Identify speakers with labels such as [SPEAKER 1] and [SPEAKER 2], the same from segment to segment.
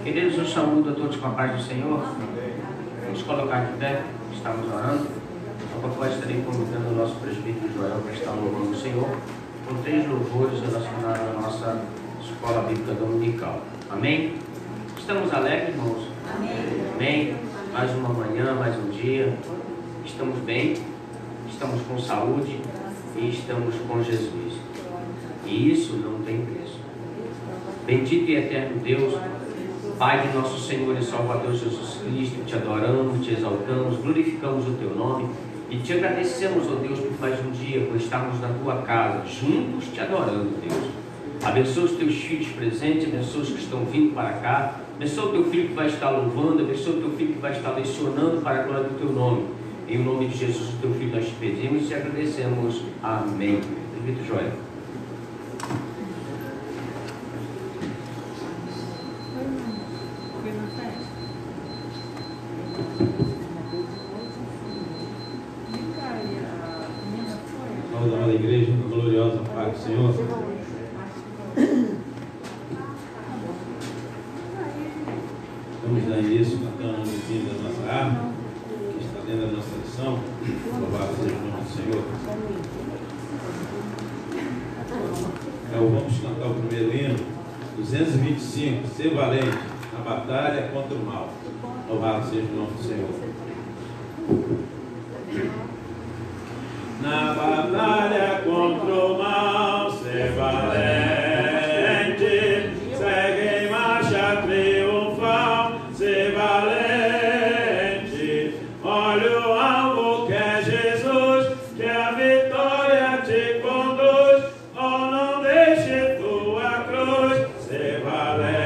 [SPEAKER 1] Queridos, eu saúdo a todos com a paz do Senhor. Vamos colocar de pé, estamos orando. A propósito, estarei convidando o nosso presbítero Joel para estar louvando o Senhor com 3 louvores relacionados à nossa escola bíblica dominical. Amém? Estamos alegres, irmãos?
[SPEAKER 2] Amém.
[SPEAKER 1] Amém? Mais uma manhã, mais um dia. Estamos bem, estamos com saúde e estamos com Jesus. E isso não tem preço. Bendito e eterno Deus, Pai de nosso Senhor e Salvador Jesus Cristo, te adoramos, te exaltamos, glorificamos o teu nome e te agradecemos, ó Deus, por mais um dia, por estarmos na tua casa, juntos te adorando, Deus. Abençoa os teus filhos presentes, abençoa os que estão vindo para cá, abençoa o teu filho que vai estar louvando, abençoa o teu filho que vai estar lecionando para a glória do teu nome. Em nome de Jesus, o teu filho, nós te pedimos e te agradecemos. Amém. Presbítero Joel.
[SPEAKER 3] Vamos amar a igreja, uma gloriosa paz do Senhor. Vamos dar início cantando o vizinho da nossa arma, que está dentro da nossa lição. Louvado seja o nome do Senhor. Então vamos cantar o primeiro hino, 225, ser valente na batalha contra o mal. Louvado seja o nome do Senhor. Na batalha contra o mal, ser valente, segue em marcha triunfal, ser valente. Olha o alvo que é Jesus, que a vitória te conduz. Oh, não deixe tua cruz, ser valente.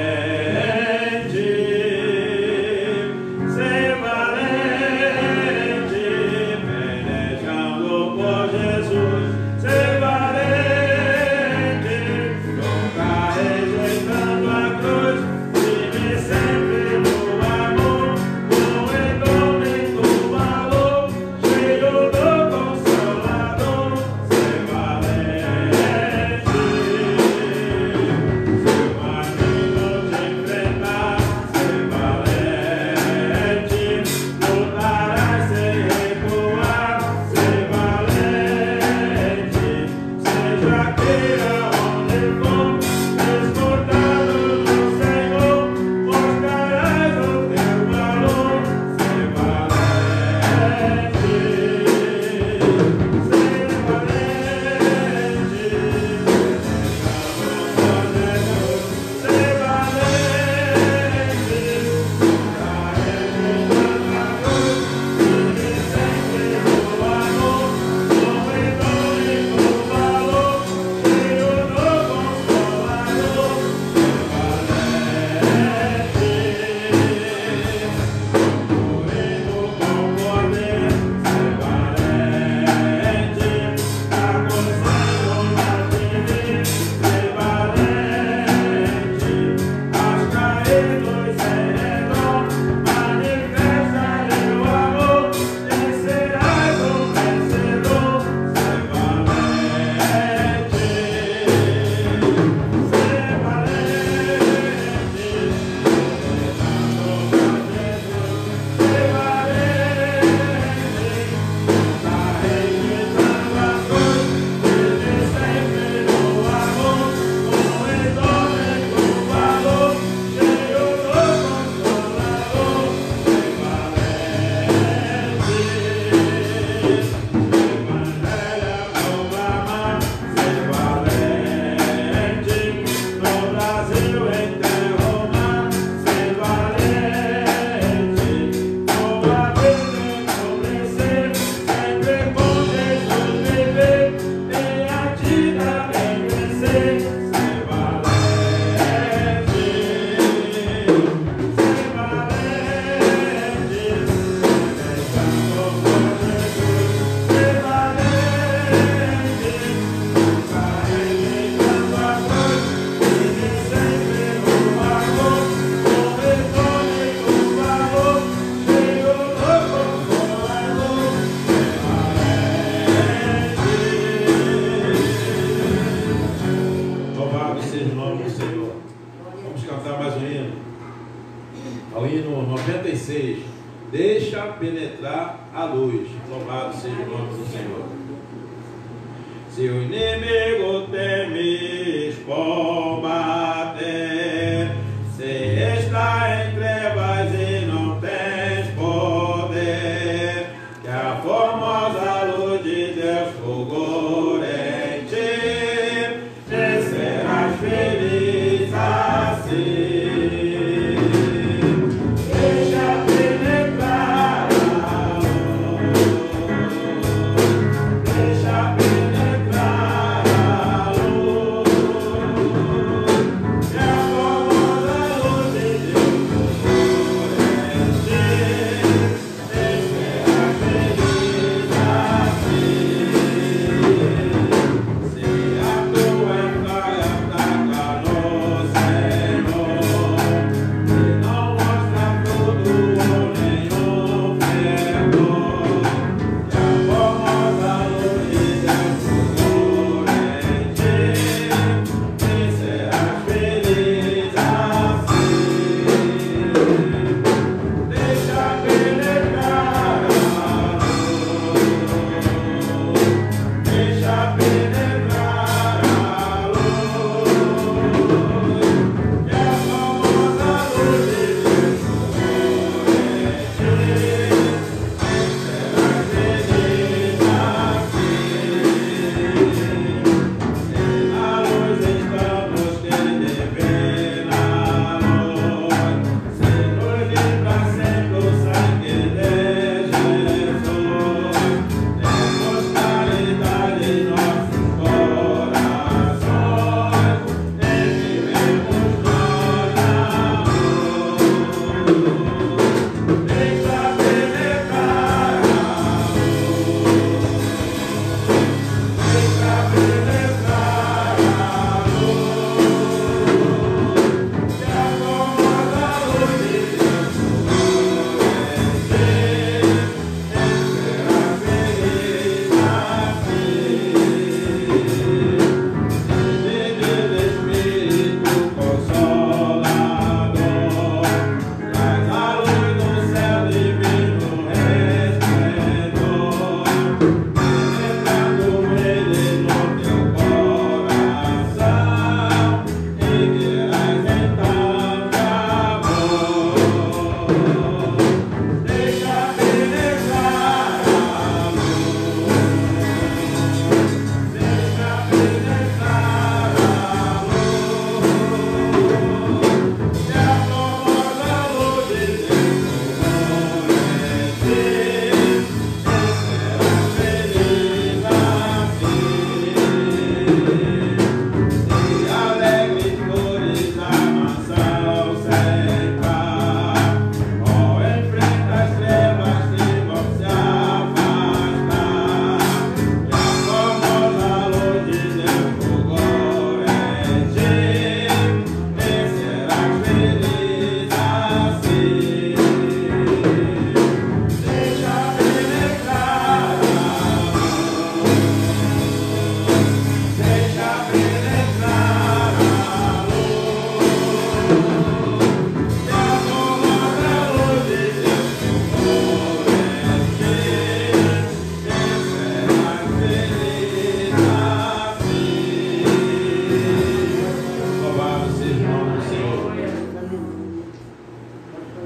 [SPEAKER 3] ao hino 96, deixa penetrar a luz. Louvado seja o nome do Senhor. Se o inimigo temes combater, se está em trevas e não tens poder, que a formosa luz de Deus fulgure em ti, e serás feliz assim.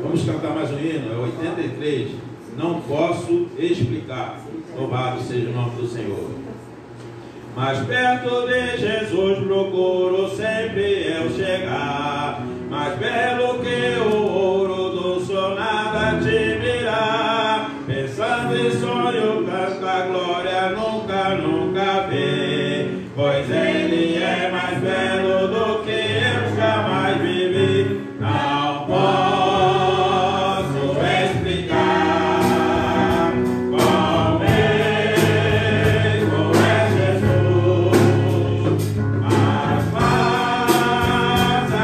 [SPEAKER 3] Vamos cantar mais um hino, é 83. Não posso explicar. Louvado seja o nome do Senhor. Mais perto de Jesus procuro sempre eu chegar. Mais belo que o ouro do sol nada te virá. Pensando em sonho, tanta glória nunca, nunca vi. Pois ele é mais belo do que eu jamais vivi. Não posso explicar qual mesmo é Jesus, mas faz a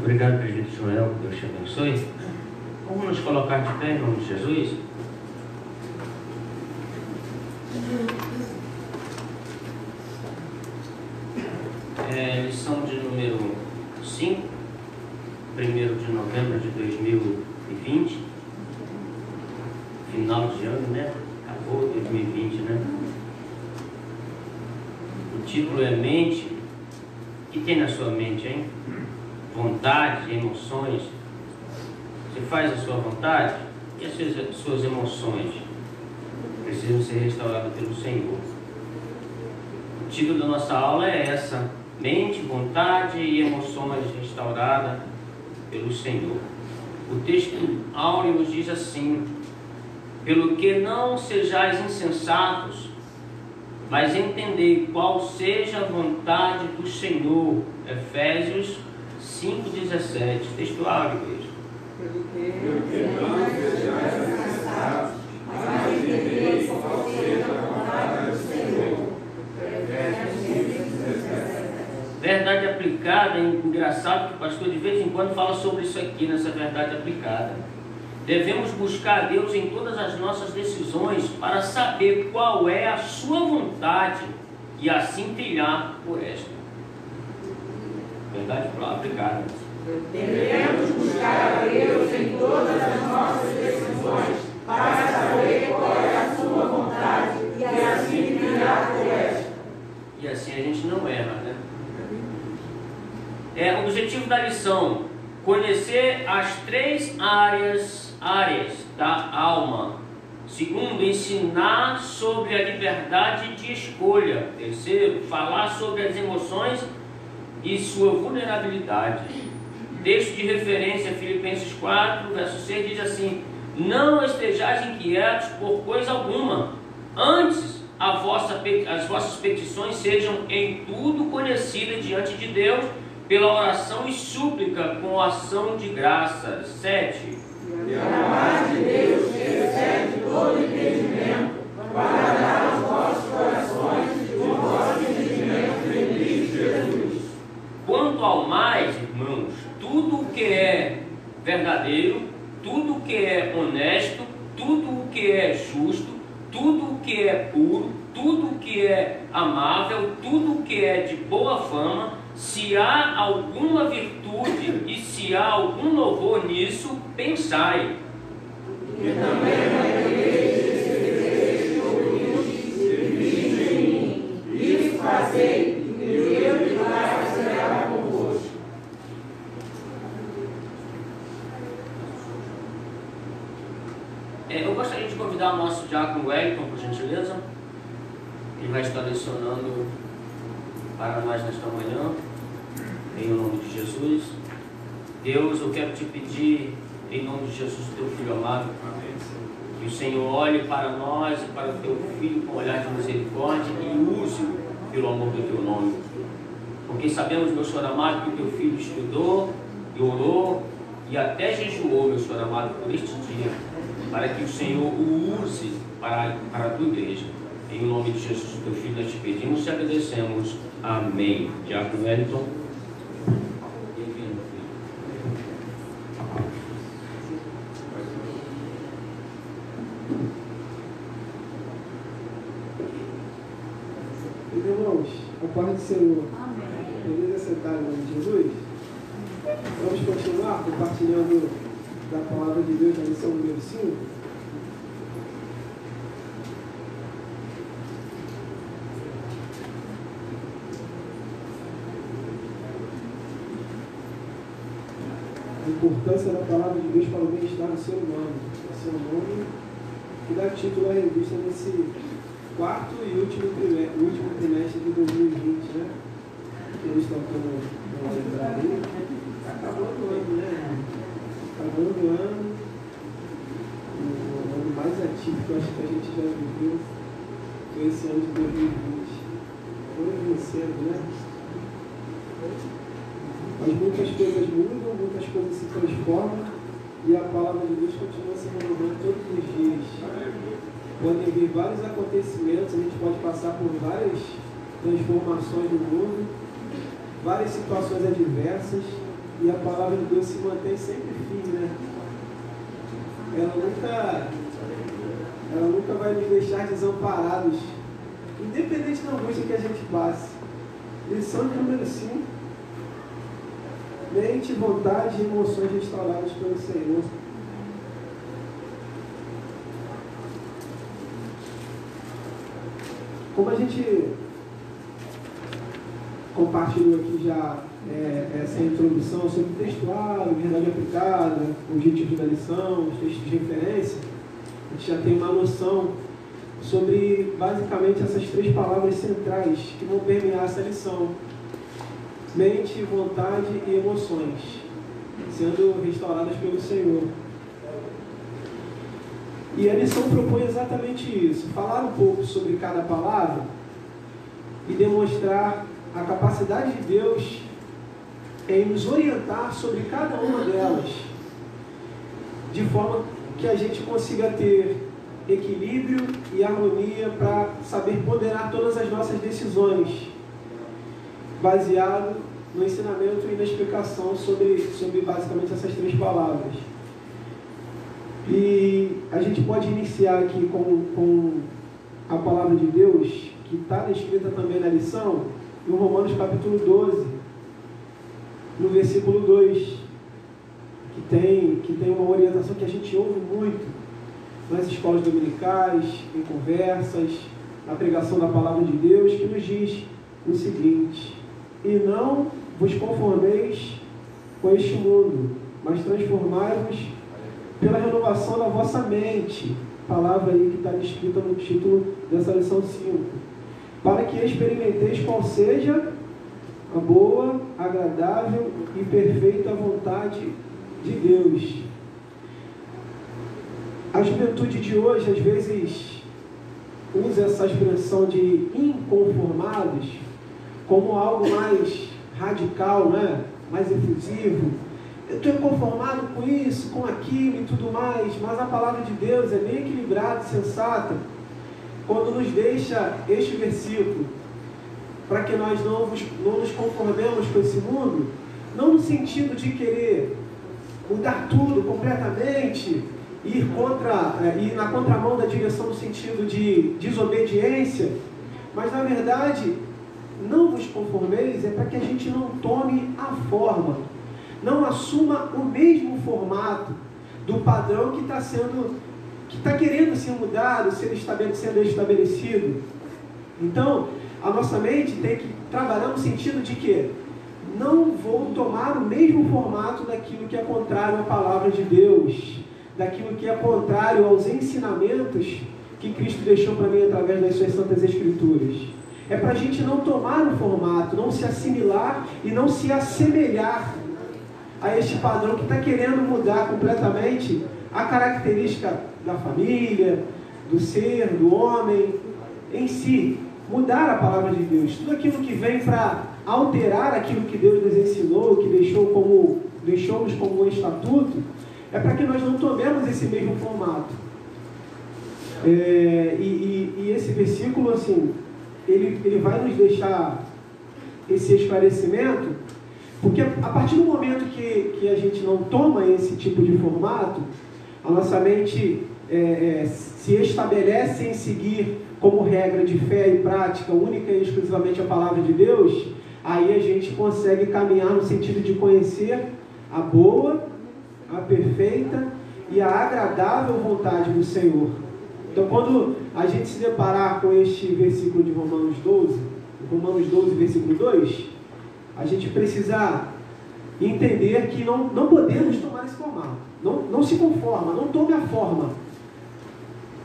[SPEAKER 1] Obrigado, presbítero Joel, que Deus te abençoe. Vamos nos colocar de pé em nome de Jesus. Lição de número 5, 1º de novembro de 2020, final de ano, né? Acabou 2020, né? O título é mente. O que tem na sua mente, hein? Vontade, emoções. Você faz a sua vontade e as suas emoções precisam ser restauradas pelo Senhor. O título da nossa aula é essa: mente, vontade e emoções restauradas pelo Senhor. O texto áureo nos diz assim: pelo que não sejais insensatos, mas entendei qual seja a vontade do Senhor. Efésios 5,17. Texto áureo, igreja.
[SPEAKER 2] Pelo que não sejais insensatos, mas entendei qual seja a vontade do Senhor.
[SPEAKER 1] Verdade aplicada. É engraçado que o pastor de vez em quando fala sobre isso aqui, nessa verdade aplicada. Devemos buscar a Deus em todas as nossas decisões para saber qual é a sua vontade e assim trilhar por esta. Verdade aplicada.
[SPEAKER 2] Devemos buscar a Deus em todas as nossas decisões para saber qual é a sua vontade e assim trilhar por esta.
[SPEAKER 1] E assim a gente não erra, né? O objetivo da lição: conhecer as 3 áreas da alma. Segundo, ensinar sobre a liberdade de escolha. Terceiro, falar sobre as emoções e sua vulnerabilidade. Texto de referência, Filipenses 4, verso 6, diz assim: não estejais inquietos por coisa alguma, antes as vossas petições sejam em tudo conhecidas diante de Deus, pela oração e súplica com ação de graças. 7.
[SPEAKER 2] E a paz de Deus, que excede todo entendimento, guardará os vossos corações e o vosso entendimento em Cristo Jesus.
[SPEAKER 1] Quanto ao mais, irmãos, tudo o que é verdadeiro, tudo o que é honesto, tudo o que é justo, tudo o que é puro, tudo o que é amável, tudo o que é de boa fama, se há alguma virtude e se há algum louvor nisso, pensai.
[SPEAKER 2] E também não deveis ouvir em mim. Isso fazei, e eu de lá será convosco.
[SPEAKER 1] Eu gostaria de convidar o nosso diácono Wellington, por gentileza. Ele vai estar lecionando para nós nesta manhã, em nome de Jesus. Deus, eu quero te pedir, em nome de Jesus, teu Filho amado, que o Senhor olhe para nós e para o teu Filho com um olhar de misericórdia e use-o pelo amor do teu nome. Porque sabemos, meu Senhor amado, que o teu Filho estudou e orou e até jejuou, meu Senhor amado, por este dia, para que o Senhor o use para a tua igreja. Em nome de Jesus, teu Filho, nós te pedimos e agradecemos. Amém. Diácono Wellington.
[SPEAKER 4] Irmãos, a paz do Senhor. Beleza, sentado em nome de Jesus? Vamos continuar compartilhando da palavra de Deus na lição número 5. A importância da palavra de Deus para o bem-estar do ser humano. Esse é o nome que dá título à revista nesse quarto e último trimestre de 2020, né? Que eles estão com lembrar aí. Está acabando o ano, né? Acabando o ano. O ano mais atípico, acho que a gente já viveu, foi esse ano de 2020. Foi vencendo, né? Mas muitas coisas mudam, muitas coisas se transformam e a palavra de Deus continua se renovando todos os dias. Podem vir vários acontecimentos, a gente pode passar por várias transformações no mundo, várias situações adversas, E a palavra de Deus se mantém sempre firme, né? Ela nunca vai nos deixar desamparados, independente da angústia que a gente passe. Lição de número 5. Mente, vontade e emoções restauradas pelo Senhor. Como a gente compartilhou aqui já essa introdução sobre o textuário, verdade aplicada, o objetivo da lição, os textos de referência, a gente já tem uma noção sobre basicamente essas 3 palavras centrais que vão permear essa lição: mente, vontade e emoções, sendo restauradas pelo Senhor. E a lição propõe exatamente isso: falar um pouco sobre cada palavra e demonstrar a capacidade de Deus em nos orientar sobre cada uma delas, de forma que a gente consiga ter equilíbrio e harmonia para saber ponderar todas as nossas decisões, baseado no ensinamento e na explicação sobre basicamente essas 3 palavras. E a gente pode iniciar aqui com a palavra de Deus, que está descrita também na lição, em Romanos capítulo 12, no versículo 2, que tem uma orientação que a gente ouve muito nas escolas dominicais, em conversas, na pregação da palavra de Deus, que nos diz o seguinte: e não vos conformeis com este mundo, mas transformai-vos pela renovação da vossa mente. Palavra aí que está descrita no título dessa lição 5. Para que experimenteis qual seja a boa, agradável e perfeita vontade de Deus. A juventude de hoje, às vezes, usa essa expressão de inconformados como algo mais radical, né? Mais efusivo. Eu estou inconformado com isso, com aquilo e tudo mais, mas a palavra de Deus é bem equilibrada e sensata quando nos deixa este versículo, para que nós não nos conformemos com esse mundo, não no sentido de querer mudar tudo completamente, ir na contramão da direção no sentido de desobediência, mas na verdade, não vos conformeis é para que a gente não tome a forma, não assuma o mesmo formato do padrão que está querendo ser mudado, sendo estabelecido. Então, a nossa mente tem que trabalhar no sentido de que não vou tomar o mesmo formato daquilo que é contrário à palavra de Deus, daquilo que é contrário aos ensinamentos que Cristo deixou para mim através das suas santas escrituras. É para a gente não tomar o formato, não se assimilar e não se assemelhar a este padrão que está querendo mudar completamente a característica da família, do ser, do homem em si. Mudar a palavra de Deus, tudo aquilo que vem para alterar aquilo que Deus nos ensinou, que deixou-nos como um estatuto, é para que nós não tomemos esse mesmo formato. E esse versículo, assim, ele vai nos deixar esse esclarecimento, porque a partir do momento que a gente não toma esse tipo de formato, a nossa mente se estabelece em seguir como regra de fé e prática única e exclusivamente a palavra de Deus, aí a gente consegue caminhar no sentido de conhecer a boa, a perfeita e a agradável vontade do Senhor. Então, quando a gente se deparar com este versículo de Romanos 12, versículo 2, a gente precisa entender que não podemos tomar esse formato. Não se conforma, não tome a forma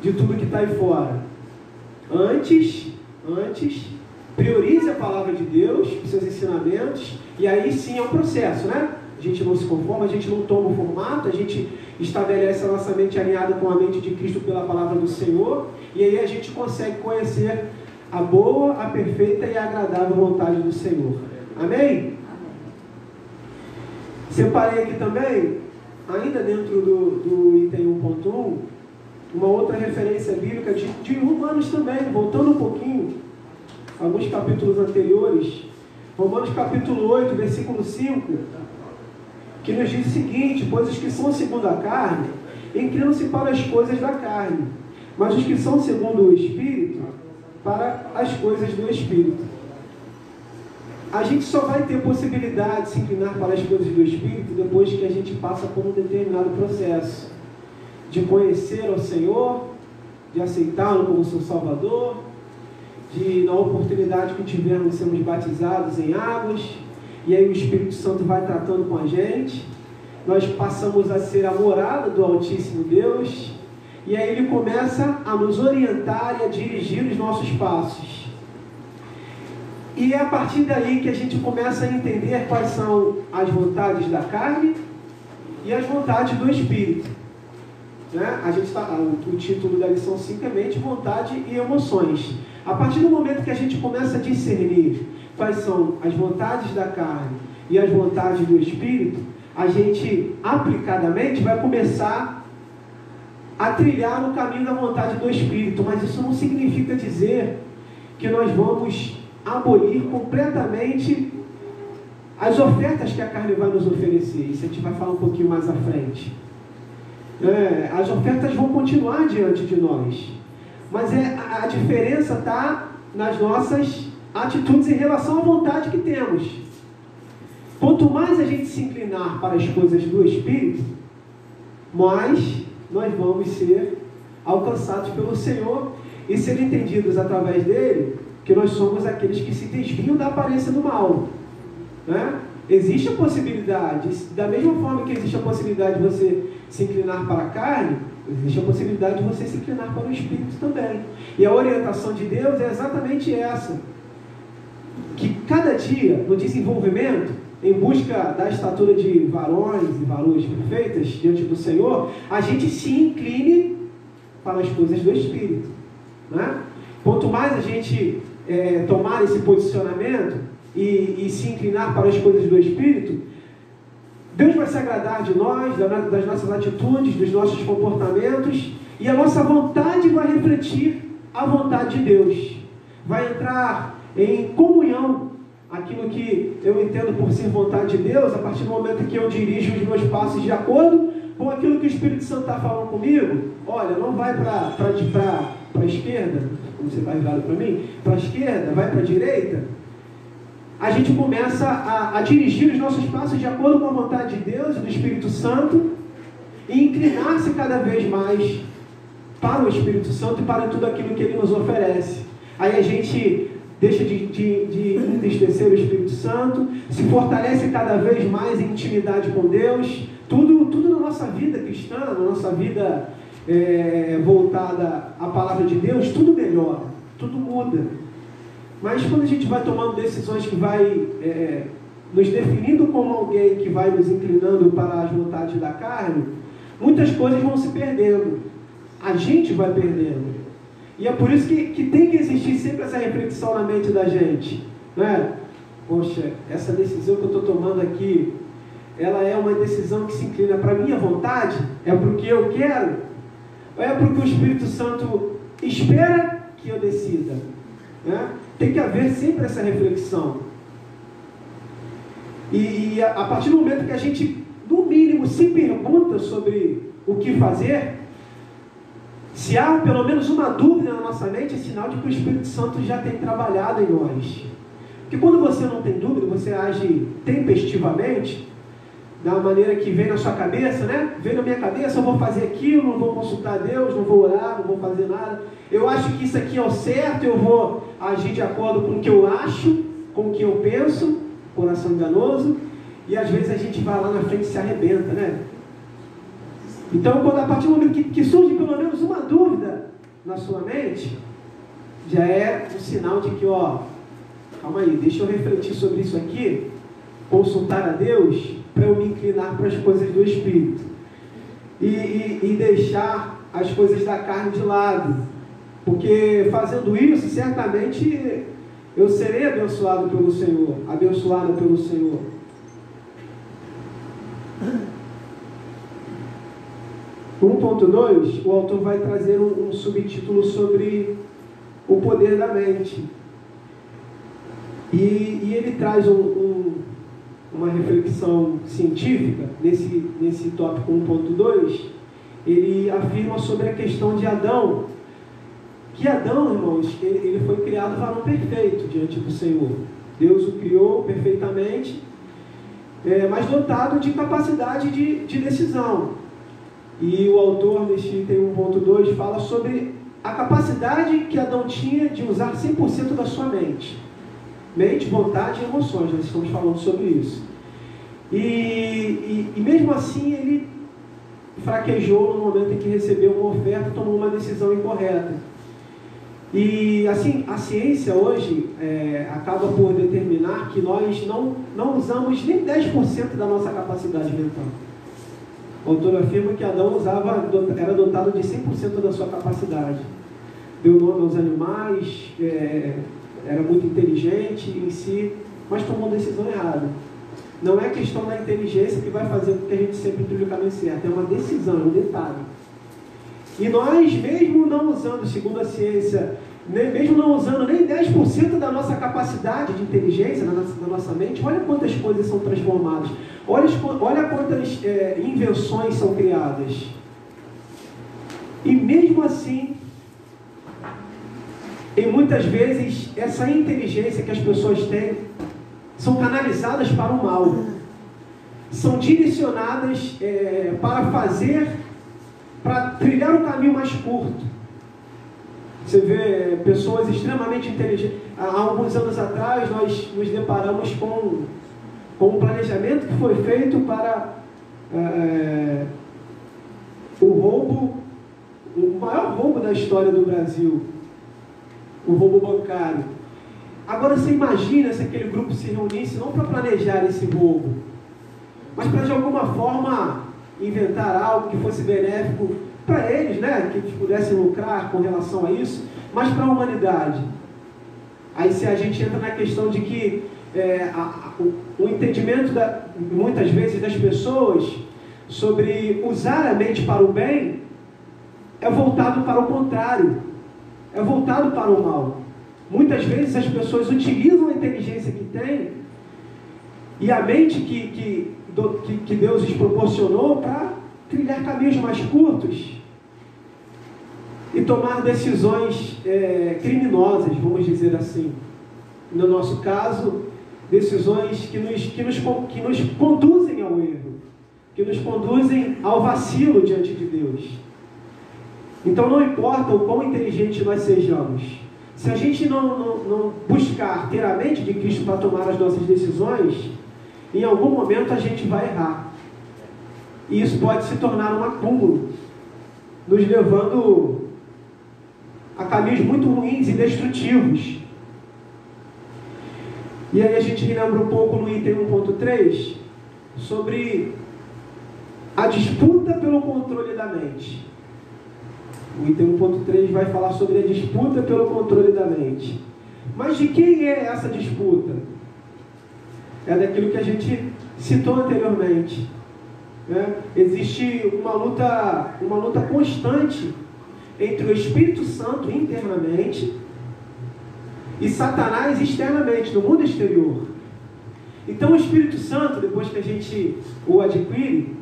[SPEAKER 4] de tudo que está aí fora. Antes, priorize a palavra de Deus, os seus ensinamentos, e aí sim é um processo, né? A gente não se conforma, a gente não toma o formato, a gente estabelece a nossa mente alinhada com a mente de Cristo pela palavra do Senhor, e aí a gente consegue conhecer a boa, a perfeita e a agradável vontade do Senhor. Amém? Separei aqui também, ainda dentro do item 1.1, uma outra referência bíblica de Romanos também, voltando um pouquinho, alguns capítulos anteriores. Romanos capítulo 8, versículo 5, que nos diz o seguinte: pois os que são segundo a carne, inclinam-se para as coisas da carne, mas os que são segundo o Espírito, para as coisas do Espírito. A gente só vai ter possibilidade de se inclinar para as coisas do Espírito depois que a gente passa por um determinado processo de conhecer o Senhor, de aceitá-lo como seu Salvador, de, na oportunidade que tivermos, sermos batizados em águas, e aí o Espírito Santo vai tratando com a gente, nós passamos a ser a morada do Altíssimo Deus, e aí Ele começa a nos orientar e a dirigir os nossos passos. E é a partir daí que a gente começa a entender quais são as vontades da carne e as vontades do Espírito. Né? O título da lição 5 é mente, vontade e emoções. A partir do momento que a gente começa a discernir quais são as vontades da carne e as vontades do Espírito, a gente aplicadamente vai começar a trilhar no caminho da vontade do Espírito. Mas isso não significa dizer que nós vamos abolir completamente as ofertas que a carne vai nos oferecer. Isso a gente vai falar um pouquinho mais à frente. As ofertas vão continuar diante de nós, mas a diferença está nas nossas atitudes em relação à vontade que temos. Quanto mais a gente se inclinar para as coisas do Espírito, mais nós vamos ser alcançados pelo Senhor e ser entendidos através dele que nós somos aqueles que se desviam da aparência do mal. Né? Existe a possibilidade, da mesma forma que existe a possibilidade de você se inclinar para a carne, existe a possibilidade de você se inclinar para o Espírito também. E a orientação de Deus é exatamente essa: que cada dia, no desenvolvimento, em busca da estatura de varões e varoas perfeitas diante do Senhor, a gente se incline para as coisas do Espírito. Né? Quanto mais a gente tomar esse posicionamento e se inclinar para as coisas do Espírito, Deus vai se agradar de nós, das nossas atitudes, dos nossos comportamentos, e a nossa vontade vai refletir a vontade de Deus. Vai entrar em comunhão aquilo que eu entendo por ser vontade de Deus, a partir do momento que eu dirijo os meus passos de acordo com aquilo que o Espírito Santo está falando comigo. Olha, não vai para a esquerda, como você está virado para mim, para a esquerda, vai para a direita. A gente começa a dirigir os nossos passos de acordo com a vontade de Deus e do Espírito Santo, e inclinar-se cada vez mais para o Espírito Santo e para tudo aquilo que Ele nos oferece. Aí a gente deixa de entristecer o Espírito Santo, se fortalece cada vez mais em intimidade com Deus. Tudo na nossa vida cristã, na nossa vida voltada à palavra de Deus, tudo melhora, tudo muda. Mas quando a gente vai tomando decisões que vai nos definindo como alguém que vai nos inclinando para as vontades da carne, muitas coisas vão se perdendo. A gente vai perdendo. E é por isso que tem que existir sempre essa reflexão na mente da gente. Não é? Poxa, essa decisão que eu estou tomando aqui, ela é uma decisão que se inclina para a minha vontade? É porque eu quero? Ou é porque o Espírito Santo espera que eu decida? Né? Tem que haver sempre essa reflexão. E a partir do momento que a gente, no mínimo, se pergunta sobre o que fazer, se há pelo menos uma dúvida na nossa mente, é sinal de que o Espírito Santo já tem trabalhado em nós. Porque quando você não tem dúvida, você age tempestivamente, da maneira que vem na sua cabeça, né? Vem na minha cabeça, eu vou fazer aquilo, não vou consultar Deus, não vou orar, não vou fazer nada. Eu acho que isso aqui é o certo, eu vou agir de acordo com o que eu acho, com o que eu penso, coração enganoso, e às vezes a gente vai lá na frente e se arrebenta, né? Então, a partir do momento que surge pelo menos uma dúvida na sua mente, já é um sinal de que, calma aí, deixa eu refletir sobre isso aqui, consultar a Deus, para eu me inclinar para as coisas do Espírito e deixar as coisas da carne de lado, porque fazendo isso, certamente eu serei abençoado pelo Senhor, abençoada pelo Senhor. No 1.2, o autor vai trazer um subtítulo sobre o poder da mente, e ele traz uma reflexão científica, nesse tópico 1.2, ele afirma sobre a questão de Adão, que Adão, irmãos, ele foi criado varão perfeito diante do Senhor. Deus o criou perfeitamente, mas dotado de capacidade de decisão. E o autor, neste item 1.2, fala sobre a capacidade que Adão tinha de usar 100% da sua mente. Mente, vontade e emoções, nós estamos falando sobre isso. E mesmo assim ele fraquejou no momento em que recebeu uma oferta e tomou uma decisão incorreta. E assim, a ciência hoje acaba por determinar que nós não usamos nem 10% da nossa capacidade mental. O autor afirma que Adão era dotado de 100% da sua capacidade. Deu nome aos animais, era muito inteligente em si, mas tomou uma decisão errada. Não é questão da inteligência que vai fazer com que a gente sempre trilhe o caminho certo, é uma decisão, é um detalhe. E nós, mesmo não usando, segundo a ciência, mesmo não usando nem 10% da nossa capacidade de inteligência na nossa mente, olha quantas coisas são transformadas, olha quantas invenções são criadas. E mesmo assim, e muitas vezes, essa inteligência que as pessoas têm são canalizadas para o mal, são direcionadas para trilhar o caminho mais curto. Você vê pessoas extremamente inteligentes. Há alguns anos atrás, nós nos deparamos com um planejamento que foi feito para o maior roubo da história do Brasil, o roubo bancário. Agora você imagina se aquele grupo se reunisse não para planejar esse roubo, mas para de alguma forma inventar algo que fosse benéfico para eles, né? Que eles pudessem lucrar com relação a isso, mas para a humanidade. Aí se a gente entra na questão de que o entendimento muitas vezes das pessoas sobre usar a mente para o bem é voltado para o contrário, é voltado para o mal. Muitas vezes as pessoas utilizam a inteligência que têm e a mente que Deus lhes proporcionou para trilhar caminhos mais curtos e tomar decisões criminosas, vamos dizer assim. No nosso caso, decisões que nos conduzem ao erro, que nos conduzem ao vacilo diante de Deus. Então não importa o quão inteligente nós sejamos, se a gente não buscar ter a mente de Cristo para tomar as nossas decisões, em algum momento a gente vai errar. E isso pode se tornar um acúmulo, nos levando a caminhos muito ruins e destrutivos. E aí a gente relembra um pouco no item 1.3 sobre a disputa pelo controle da mente. O item 1.3 vai falar sobre a disputa pelo controle da mente. Mas de quem é essa disputa? É daquilo que a gente citou anteriormente. Existe uma luta constante entre o Espírito Santo internamente e Satanás externamente, no mundo exterior. Então o Espírito Santo, depois que a gente o adquire,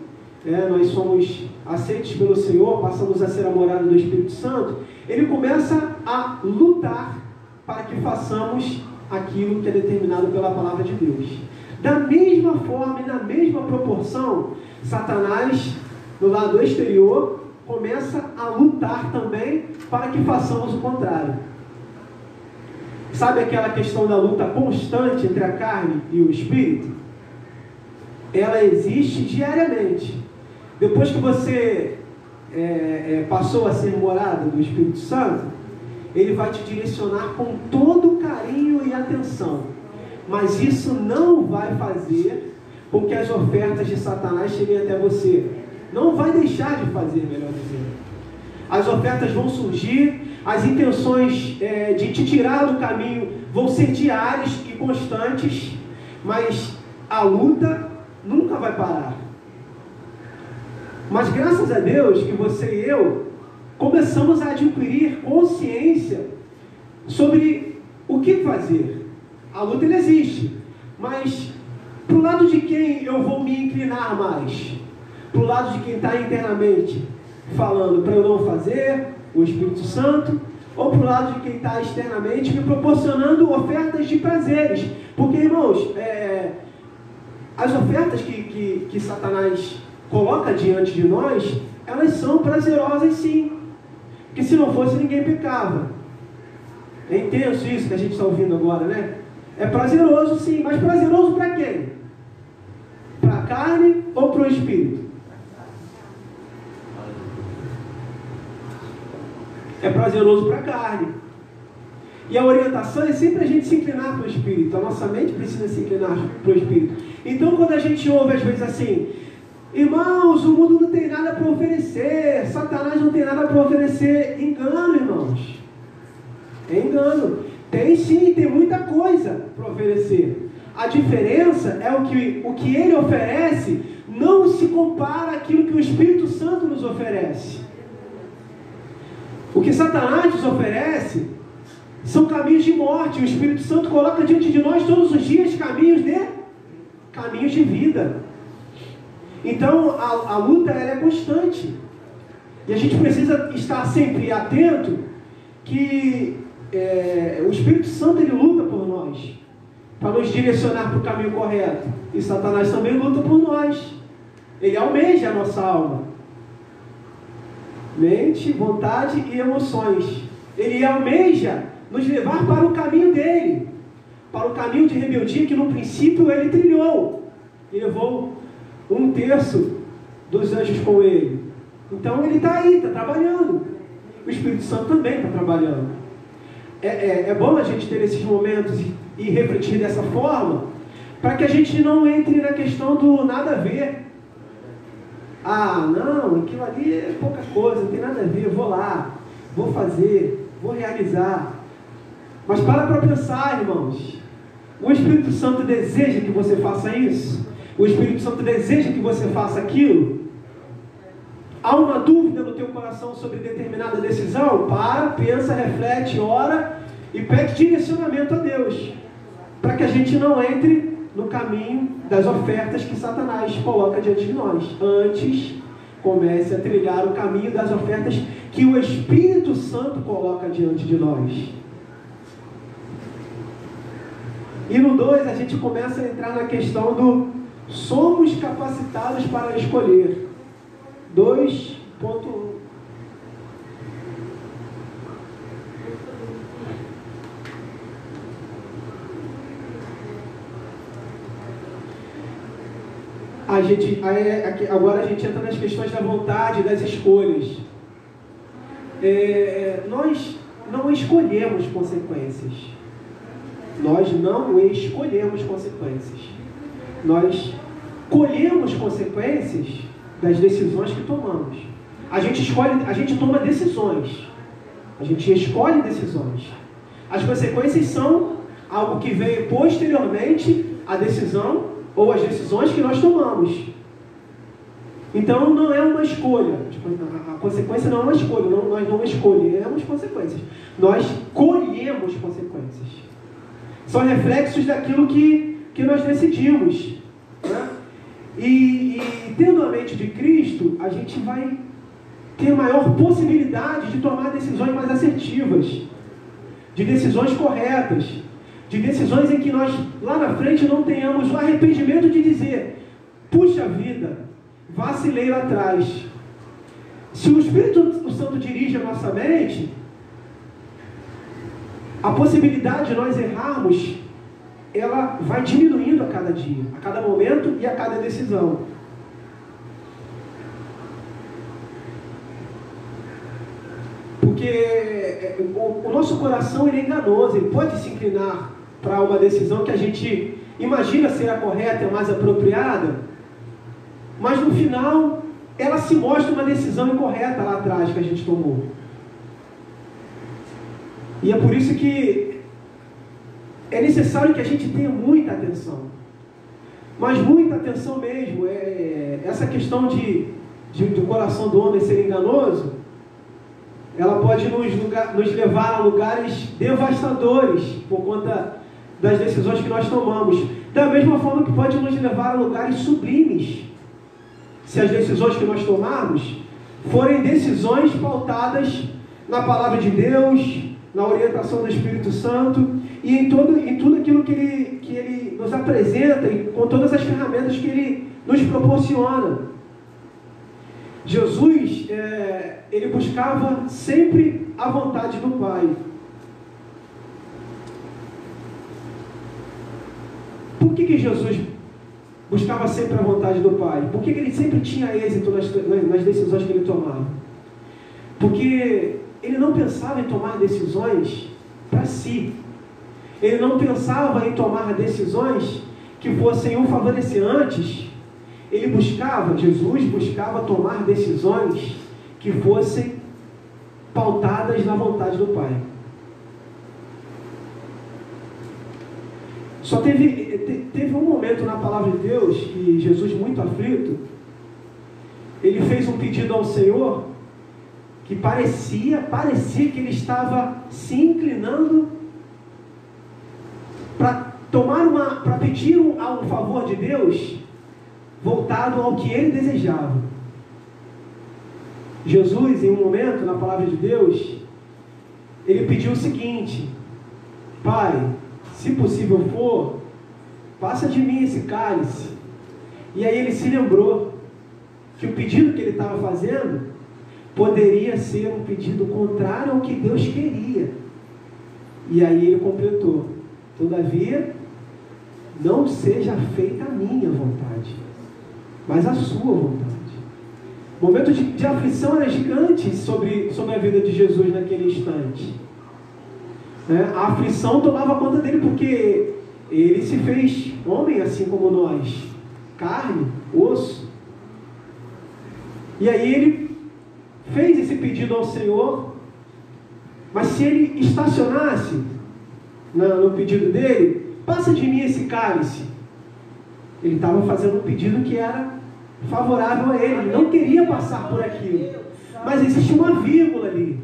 [SPEAKER 4] nós somos aceitos pelo Senhor, passamos a ser a morada do Espírito Santo, ele começa a lutar para que façamos aquilo que é determinado pela palavra de Deus. Da mesma forma e na mesma proporção, Satanás, no lado exterior, começa a lutar também para que façamos o contrário. Sabe aquela questão da luta constante entre a carne e o espírito? Ela existe diariamente. Depois que você passou a ser morada do Espírito Santo, ele vai te direcionar com todo carinho e atenção. Mas isso não vai fazer com que as ofertas de Satanás cheguem até você. Não vai deixar de fazer, melhor dizendo. As ofertas vão surgir, as intenções de te tirar do caminho vão ser diárias e constantes, mas a luta nunca vai parar. Mas graças a Deus que você e eu começamos a adquirir consciência sobre o que fazer. A luta ela existe, mas Para o lado de quem eu vou me inclinar mais? Para o lado de quem está internamente falando para eu não fazer, o Espírito Santo, ou para o lado de quem está externamente me proporcionando ofertas de prazeres? Porque, irmãos, as ofertas que Satanás coloca diante de nós, elas são prazerosas sim. Porque se não fosse, ninguém pecava. É intenso isso que a gente está ouvindo agora, né? É prazeroso sim, mas prazeroso para quem? Para a carne ou para o espírito? É prazeroso para a carne. E a orientação é sempre a gente se inclinar para o espírito. A nossa mente precisa se inclinar para o espírito. Então, quando a gente ouve às vezes assim: irmãos, o mundo não tem nada para oferecer, Satanás não tem nada para oferecer. Engano, irmãos. É engano. Tem sim, tem muita coisa para oferecer. A diferença é o que ele oferece não se compara àquilo que o Espírito Santo nos oferece. O que Satanás nos oferece são caminhos de morte. O Espírito Santo coloca diante de nós todos os dias caminhos de vida. Então a luta ela é constante. E a gente precisa estar sempre atento que o Espírito Santo ele luta por nós, para nos direcionar para o caminho correto. E Satanás também luta por nós. Ele almeja a nossa alma, mente, vontade e emoções. Ele almeja nos levar para o caminho dele, para o caminho de rebeldia que no princípio ele trilhou e levou 1/3 dos anjos com ele. Então ele está aí, está trabalhando. O Espírito Santo também está trabalhando. É bom a gente ter esses momentos e refletir dessa forma, para que a gente não entre na questão do nada a ver. Ah, não, aquilo ali é pouca coisa, não tem nada a ver, eu vou lá, vou fazer, vou realizar. Mas para pensar, irmãos. O Espírito Santo deseja que você faça isso? O Espírito Santo deseja que você faça aquilo? Há uma dúvida no teu coração sobre determinada decisão? Para, pensa, reflete, ora e pede direcionamento a Deus, para que a gente não entre no caminho das ofertas que Satanás coloca diante de nós. Antes, comece a trilhar o caminho das ofertas que o Espírito Santo coloca diante de nós. E no 2 a gente começa a entrar na questão do somos capacitados para escolher. 2.1. Agora a gente entra nas questões da vontade, das escolhas. Nós não escolhemos consequências. Nós não escolhemos consequências. Nós colhemos consequências das decisões que tomamos. A gente toma decisões. A gente escolhe decisões. As consequências são algo que vem posteriormente à decisão ou às decisões que nós tomamos. Então não é uma escolha. A consequência não é uma escolha. Nós não escolhemos consequências. Nós colhemos consequências. São reflexos daquilo que nós decidimos, né? E tendo a mente de Cristo, a gente vai ter maior possibilidade de tomar decisões mais assertivas, de decisões corretas, de decisões em que nós lá na frente não tenhamos o arrependimento de dizer: puxa vida, vacilei lá atrás. Se o Espírito Santo dirige a nossa mente, a possibilidade de nós errarmos, ela vai diminuindo a cada dia, a cada momento e a cada decisão. Porque o nosso coração ele é enganoso, ele pode se inclinar para uma decisão que a gente imagina ser a correta e a mais apropriada, mas no final ela se mostra uma decisão incorreta lá atrás que a gente tomou. E é por isso que é necessário que a gente tenha muita atenção. Mas muita atenção mesmo. Essa questão do coração do homem ser enganoso, ela pode nos levar a lugares devastadores por conta das decisões que nós tomamos. Da mesma forma que pode nos levar a lugares sublimes, se as decisões que nós tomarmos forem decisões pautadas na palavra de Deus, na orientação do Espírito Santo e em tudo aquilo que Ele nos apresenta e com todas as ferramentas que Ele nos proporciona. Jesus, Ele buscava sempre a vontade do Pai. Por que Jesus buscava sempre a vontade do Pai? Por que Ele sempre tinha êxito nas decisões que Ele tomava? Porque Ele não pensava em tomar decisões para si. Ele não pensava em tomar decisões que fossem o favorecer. Antes, Jesus buscava tomar decisões que fossem pautadas na vontade do Pai. Só teve um momento na palavra de Deus que Jesus, muito aflito, ele fez um pedido ao Senhor que parecia que ele estava se inclinando para pedir um favor de Deus voltado ao que ele desejava. Jesus, em um momento, na palavra de Deus, ele pediu o seguinte: Pai, se possível for, passa de mim esse cálice. E aí ele se lembrou que o pedido que ele estava fazendo poderia ser um pedido contrário ao que Deus queria. E aí ele completou: todavia, não seja feita a minha vontade, mas a sua vontade. O momento de aflição era gigante sobre a vida de Jesus naquele instante. A aflição tomava conta dele porque ele se fez homem assim como nós, carne, osso. E aí ele fez esse pedido ao Senhor, mas se ele estacionasse no pedido dele, passa de mim esse cálice, ele estava fazendo um pedido que era favorável a ele não queria passar por aquilo, mas existe uma vírgula ali: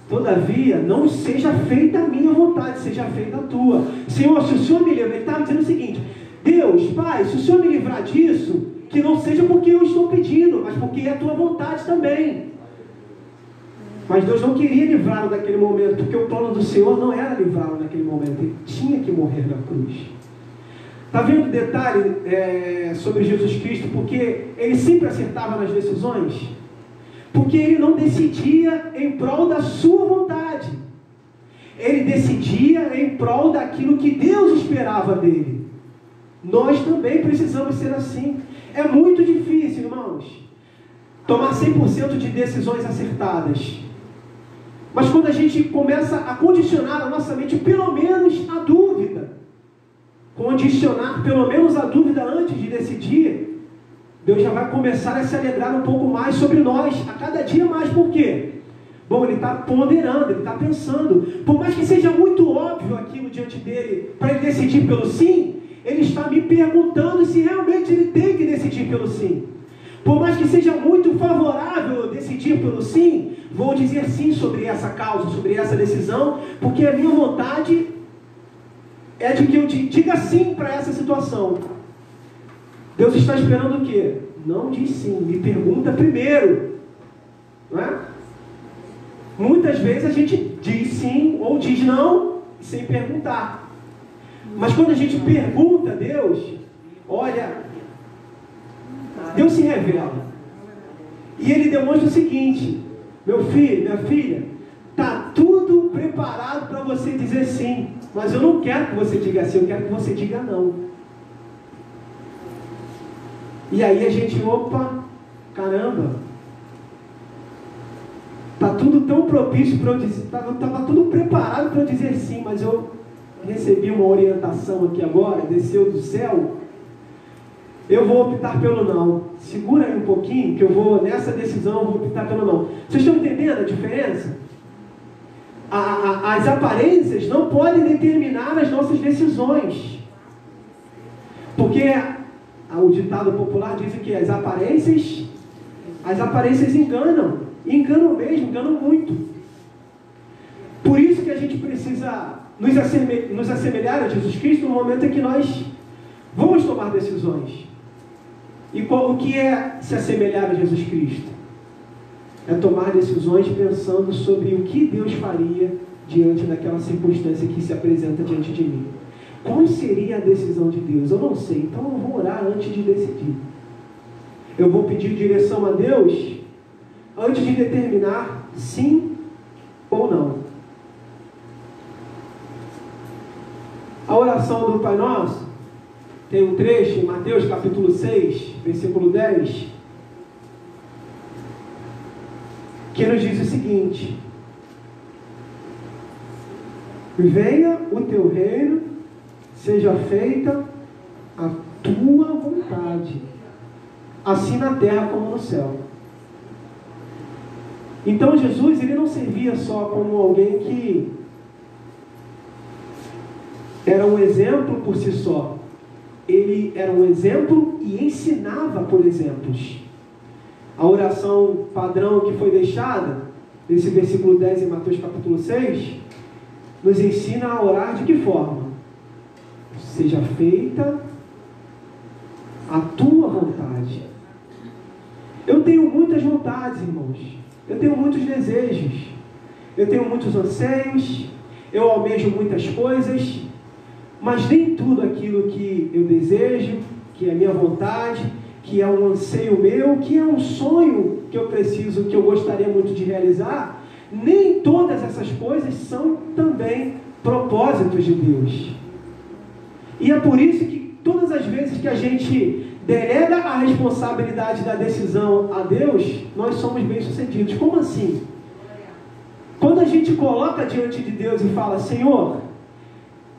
[SPEAKER 4] todavia, não seja feita a minha vontade, seja feita a tua. Senhor, se o Senhor me livrar, ele estava dizendo o seguinte: Deus, Pai, se o Senhor me livrar disso, que não seja porque eu estou pedindo, mas porque é a tua vontade também. Mas Deus não queria livrá-lo daquele momento, porque o plano do Senhor não era livrá-lo naquele momento, ele tinha que morrer na cruz. Está vendo o detalhe sobre Jesus Cristo? Porque ele sempre acertava nas decisões, porque ele não decidia em prol da sua vontade, ele decidia em prol daquilo que Deus esperava dele. Nós também precisamos ser assim. É muito difícil, irmãos, tomar 100% de decisões acertadas. Mas quando a gente começa a condicionar a nossa mente, pelo menos a dúvida, condicionar pelo menos a dúvida antes de decidir, Deus já vai começar a se alegrar um pouco mais sobre nós, a cada dia mais. Por quê? Bom, ele está ponderando, ele está pensando. Por mais que seja muito óbvio aquilo diante dele, para ele decidir pelo sim, ele está me perguntando se realmente ele tem que decidir pelo sim. Por mais que seja muito favorável decidir pelo sim, vou dizer sim sobre essa causa, sobre essa decisão, porque a minha vontade é de que eu diga sim para essa situação. Deus está esperando o quê? Não diz sim, me pergunta primeiro. Não é? Muitas vezes a gente diz sim ou diz não sem perguntar. Mas quando a gente pergunta a Deus, olha, Deus se revela. E Ele demonstra o seguinte: meu filho, minha filha, está tudo preparado para você dizer sim. Mas eu não quero que você diga sim, eu quero que você diga não. E aí a gente, opa, caramba, está tudo tão propício para eu dizer, estava tudo preparado para eu dizer sim, mas eu recebi uma orientação aqui agora, desceu do céu, eu vou optar pelo não. Segura aí um pouquinho, que eu vou, nessa decisão, eu vou optar pelo não. Vocês estão entendendo a diferença? As aparências não podem determinar as nossas decisões. Porque o ditado popular diz que as aparências enganam. Enganam mesmo, enganam muito. Por isso que a gente precisa nos assemelhar a Jesus Cristo no momento em que nós vamos tomar decisões. E o que é se assemelhar a Jesus Cristo? É tomar decisões pensando sobre o que Deus faria diante daquela circunstância que se apresenta diante de mim. Qual seria a decisão de Deus? Eu não sei, então eu vou orar antes de decidir. Eu vou pedir direção a Deus antes de determinar sim ou não. A oração do Pai Nosso tem um trecho em Mateus capítulo 6, versículo 10, que nos diz o seguinte: venha o teu reino, seja feita a tua vontade, assim na terra como no céu. Então Jesus, ele não servia só como alguém que era um exemplo por si só. Ele era um exemplo e ensinava por exemplos. A oração padrão que foi deixada, nesse versículo 10 em Mateus capítulo 6, nos ensina a orar de que forma? Seja feita a tua vontade. Eu tenho muitas vontades, irmãos. Eu tenho muitos desejos. Eu tenho muitos anseios. Eu almejo muitas coisas. Mas nem tudo aquilo que eu desejo, que é a minha vontade, que é um anseio meu, que é um sonho que eu preciso, que eu gostaria muito de realizar, nem todas essas coisas são também propósitos de Deus. E é por isso que todas as vezes que a gente delega a responsabilidade da decisão a Deus, nós somos bem-sucedidos. Como assim? Quando a gente coloca diante de Deus e fala: Senhor,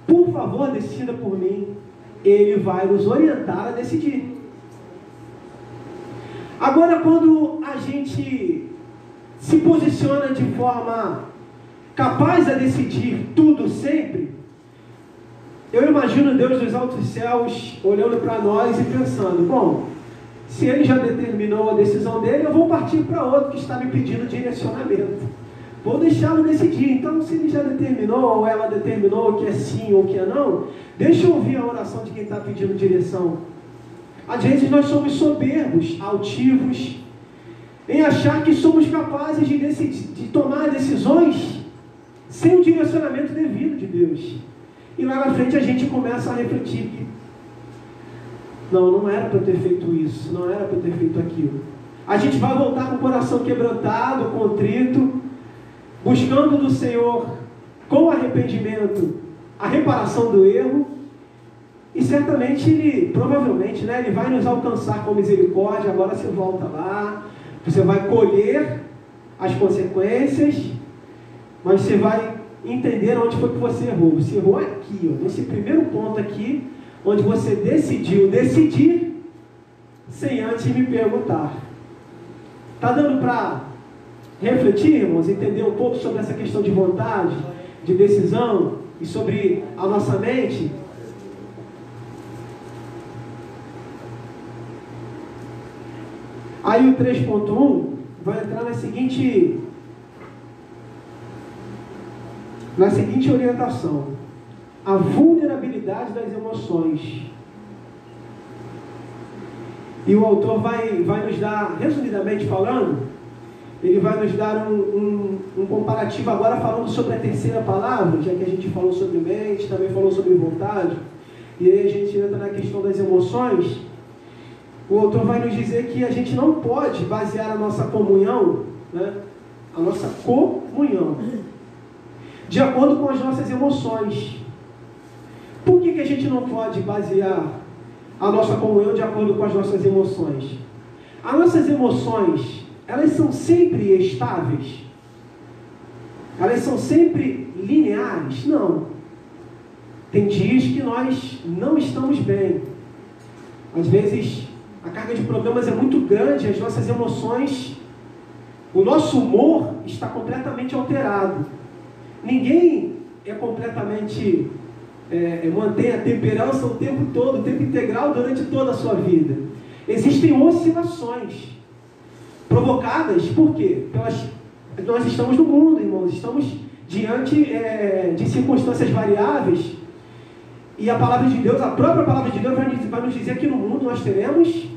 [SPEAKER 4] por favor, decida por mim, Ele vai nos orientar a decidir. Agora, quando a gente se posiciona de forma capaz a decidir tudo sempre, eu imagino Deus dos altos céus olhando para nós e pensando: bom, se Ele já determinou a decisão dele, eu vou partir para outro que está me pedindo direcionamento. Vou deixá-lo decidir. Então, se ele já determinou, ou ela determinou que é sim ou que é não, deixa eu ouvir a oração de quem está pedindo direção. Às vezes nós somos soberbos, altivos, em achar que somos capazes de decidir, de tomar decisões sem o direcionamento devido de Deus. E lá na frente a gente começa a refletir que não era para eu ter feito isso, não era para eu ter feito aquilo. A gente vai voltar com o coração quebrantado, contrito, buscando do Senhor, com arrependimento, a reparação do erro, e certamente Ele, provavelmente, Ele vai nos alcançar com misericórdia. Agora você volta lá, você vai colher as consequências, mas você vai entender onde foi que você errou. Você errou aqui, nesse primeiro ponto aqui, onde você decidiu decidir sem antes me perguntar. Está dando para refletir, irmãos, entender um pouco sobre essa questão de vontade, de decisão e sobre a nossa mente? Aí o 3.1 vai entrar na seguinte orientação: a vulnerabilidade das emoções. E o autor vai nos dar, resumidamente falando, ele vai nos dar um comparativo agora falando sobre a terceira palavra, já que a gente falou sobre mente, também falou sobre vontade, e aí a gente entra na questão das emoções. O autor vai nos dizer que a gente não pode basear a nossa comunhão, a nossa comunhão, de acordo com as nossas emoções. Por que a gente não pode basear a nossa comunhão de acordo com as nossas emoções? As nossas emoções, elas são sempre estáveis? Elas são sempre lineares? Não. Tem dias que nós não estamos bem. Às vezes a carga de problemas é muito grande, as nossas emoções, o nosso humor está completamente alterado. Ninguém é completamente, mantém a temperança o tempo todo, o tempo integral durante toda a sua vida. Existem oscilações provocadas por quê? Nós estamos no mundo, irmãos, estamos diante de circunstâncias variáveis, e a palavra de Deus, a própria palavra de Deus vai nos dizer que no mundo nós teremos.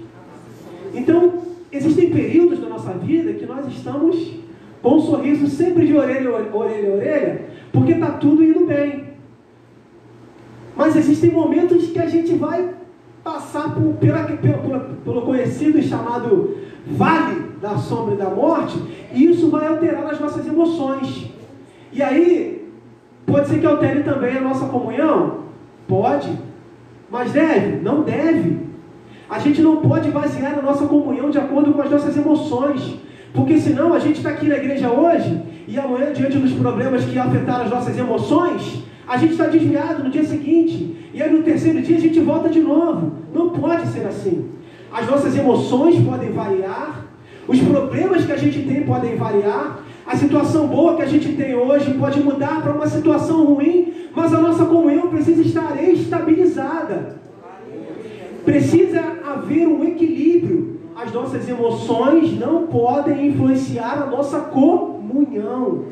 [SPEAKER 4] Então, existem períodos da nossa vida que nós estamos com um sorriso sempre de orelha a orelha, porque está tudo indo bem. Mas existem momentos que a gente vai passar pelo conhecido e chamado vale da sombra e da morte, e isso vai alterar as nossas emoções. E aí, pode ser que altere também a nossa comunhão? Pode. Mas deve? Não deve. A gente não pode basear a nossa comunhão de acordo com as nossas emoções, porque senão a gente está aqui na igreja hoje, e amanhã, diante dos problemas que afetaram as nossas emoções, a gente está desviado no dia seguinte, e aí no terceiro dia a gente volta de novo. Não pode ser assim. As nossas emoções podem variar, os problemas que a gente tem podem variar, a situação boa que a gente tem hoje pode mudar para uma situação ruim, mas a nossa comunhão precisa estar estabilizada. Precisa haver um equilíbrio. As nossas emoções não podem influenciar a nossa comunhão.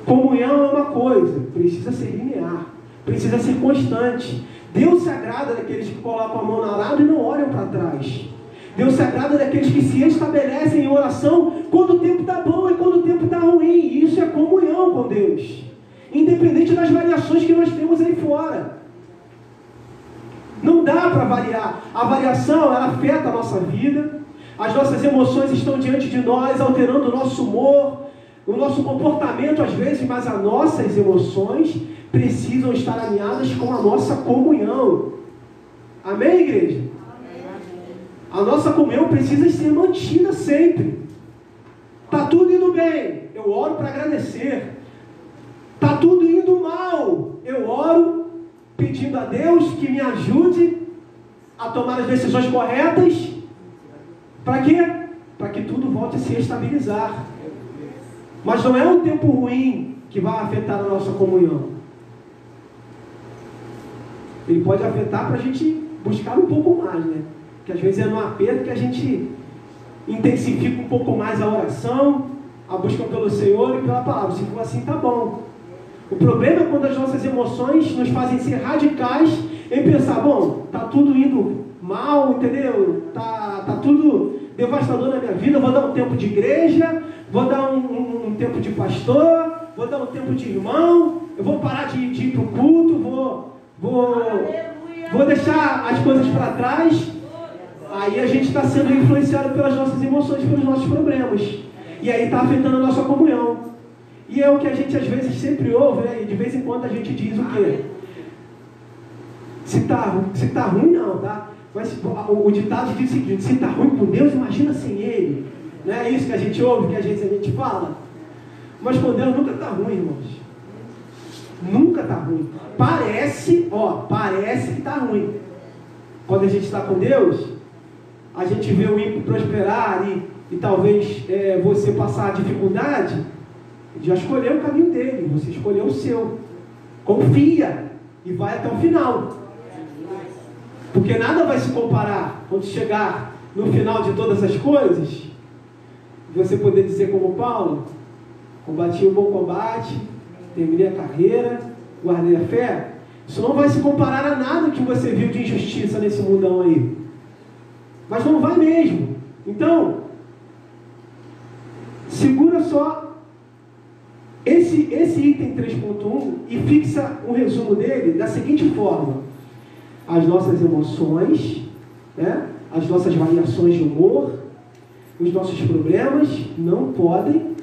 [SPEAKER 4] Comunhão é uma coisa, precisa ser linear, precisa ser constante. Deus se agrada daqueles que colocam a mão no arado e não olham para trás. Deus se agrada daqueles que se estabelecem em oração quando o tempo está bom e quando o tempo está ruim. E isso é comunhão com Deus, independente das variações que nós temos aí fora. Não dá para variar. A variação, ela afeta a nossa vida. As nossas emoções estão diante de nós, alterando o nosso humor, o nosso comportamento às vezes, mas as nossas emoções precisam estar alinhadas com a nossa comunhão. Amém, igreja? A nossa comunhão precisa ser mantida sempre. Está tudo indo bem, eu oro para agradecer. Está tudo indo mal, eu oro pedindo a Deus que me ajude a tomar as decisões corretas. Para quê? Para que tudo volte a se estabilizar. Mas não é um tempo ruim que vai afetar a nossa comunhão. Ele pode afetar para a gente buscar um pouco mais, né? Que às vezes é no aperto que a gente intensifica um pouco mais a oração, a busca pelo Senhor e pela palavra. Se for assim, tá bom. O problema é quando as nossas emoções nos fazem ser radicais em pensar, bom, tá tudo indo mal, entendeu? Tá tudo devastador na minha vida, eu vou dar um tempo de igreja, vou dar um tempo de pastor, vou dar um tempo de irmão, eu vou parar de ir para o culto, vou deixar as coisas para trás. Aí a gente está sendo influenciado pelas nossas emoções, pelos nossos problemas. E aí está afetando a nossa comunhão. E é o que a gente às vezes sempre ouve, né? E de vez em quando a gente diz o quê? Se tá ruim, não, tá? Mas o ditado diz o seguinte: se está ruim com Deus, imagina sem Ele. Não é isso que a gente ouve, que às vezes a gente fala? Mas com Deus nunca está ruim, irmãos. Nunca está ruim. Parece que está ruim. Quando a gente está com Deus, a gente vê o ímpio prosperar e talvez você passar a dificuldade, já escolheu o caminho dele, você escolheu o seu. Confia e vai até o final. Porque nada vai se comparar quando chegar no final de todas as coisas, você poder dizer como Paulo: combati o bom combate, terminei a carreira, guardei a fé. Isso não vai se comparar a nada que você viu de injustiça nesse mundão aí. Mas não vai mesmo. Então, segura só esse item 3.1 e fixa um resumo dele da seguinte forma: as nossas emoções, né, as nossas variações de humor, os nossos problemas não podem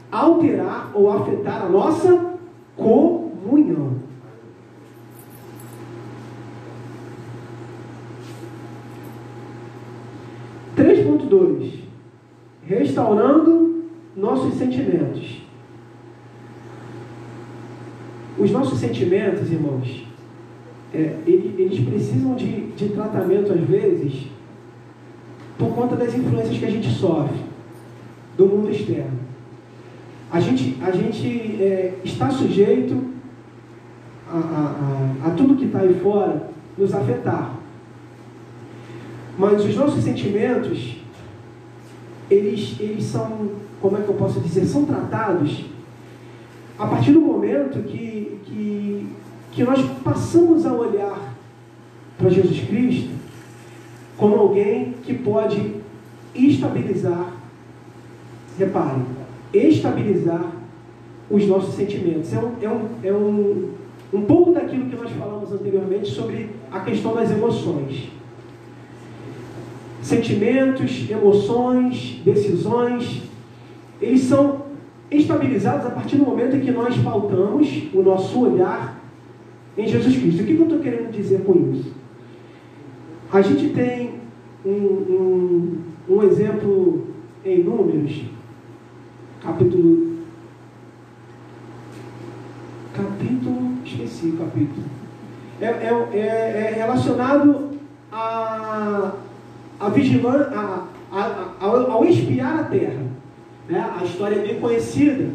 [SPEAKER 4] alterar ou afetar a nossa comunhão. Restaurando nossos sentimentos. Os nossos sentimentos, irmãos, eles precisam de tratamento às vezes por conta das influências que a gente sofre do mundo externo. A gente está sujeito a tudo que está aí fora nos afetar. Mas os nossos sentimentos, eles são, como é que eu posso dizer, são tratados a partir do momento que nós passamos a olhar para Jesus Cristo como alguém que pode estabilizar, repare, estabilizar os nossos sentimentos. É um pouco daquilo que nós falamos anteriormente sobre a questão das emoções. Sentimentos, emoções, decisões, eles são estabilizados a partir do momento em que nós pautamos o nosso olhar em Jesus Cristo. O que eu estou querendo dizer com isso? A gente tem um exemplo em Números, esqueci o capítulo. É relacionado a vigilância, ao espiar a terra. Né? A história é bem conhecida.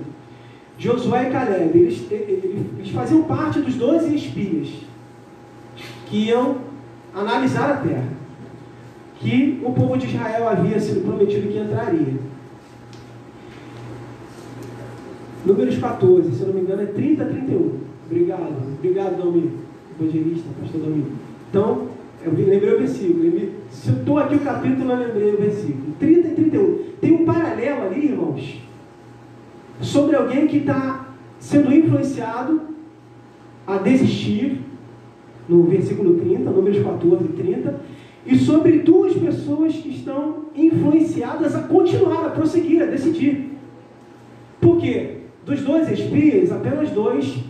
[SPEAKER 4] Josué e Caleb, eles faziam parte dos 12 espias que iam analisar a terra, que o povo de Israel havia sido prometido que entraria. Números 14, se eu não me engano, é 30 a 31. Obrigado, Domingo, evangelista, pastor Domingo. Então, eu lembrei o versículo. Se eu estou aqui o capítulo, eu lembrei o versículo. 30 e 31. Tem um paralelo ali, irmãos, sobre alguém que está sendo influenciado a desistir, no versículo 30, Números 14 e 30, e sobre duas pessoas que estão influenciadas a continuar, a prosseguir, a decidir. Por quê? Dos 12 espias, apenas 2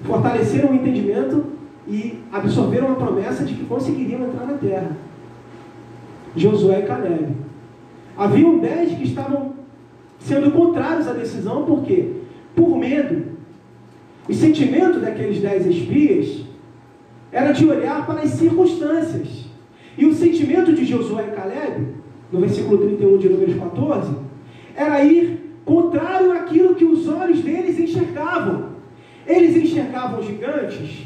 [SPEAKER 4] fortaleceram o entendimento e absorveram a promessa de que conseguiriam entrar na terra. Josué e Caleb. Haviam 10 que estavam sendo contrários à decisão, por quê? Por medo. O sentimento daqueles 10 espias era de olhar para as circunstâncias. E o sentimento de Josué e Caleb, no versículo 31 de Números 14, era ir contrário àquilo que os olhos deles enxergavam. Eles enxergavam gigantes?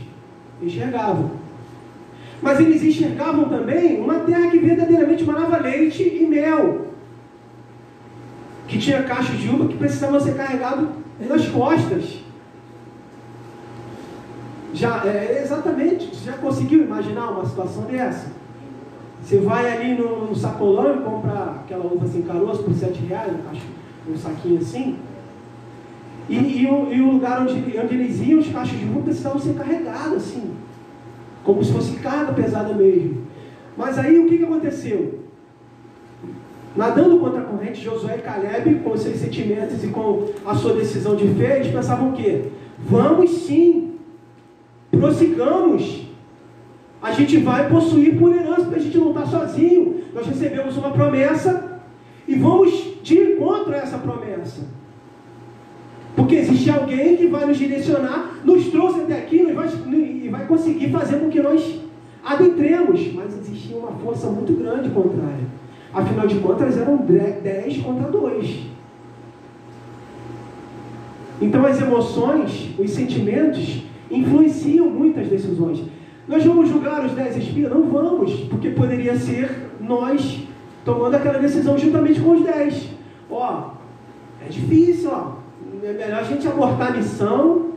[SPEAKER 4] Enxergavam. Mas eles enxergavam também uma terra que verdadeiramente manava leite e mel, que tinha cachos de uva que precisavam ser carregados nas costas. Exatamente, você já conseguiu imaginar uma situação dessa? Você vai ali no sacolão e compra aquela uva sem caroço por R$7, um saquinho assim, e o lugar onde eles iam, os cachos de uva precisavam ser carregados assim, como se fosse carga pesada mesmo. Mas aí o que aconteceu? Nadando contra a corrente, Josué e Caleb, com os seus sentimentos e com a sua decisão de fé, eles pensavam o quê? Vamos sim, prossigamos, a gente vai possuir por herança, porque a gente não está sozinho, nós recebemos uma promessa e vamos de encontro a essa promessa, porque existe alguém que vai nos direcionar, nos trouxe até aqui e vai conseguir fazer com que nós adentremos, mas existia uma força muito grande contrária. Afinal de contas, eram 10 contra 2. Então as emoções, os sentimentos influenciam muitas decisões. Nós vamos julgar os 10 espias? Não vamos, porque poderia ser nós tomando aquela decisão juntamente com os 10. É difícil, é melhor a gente abortar a missão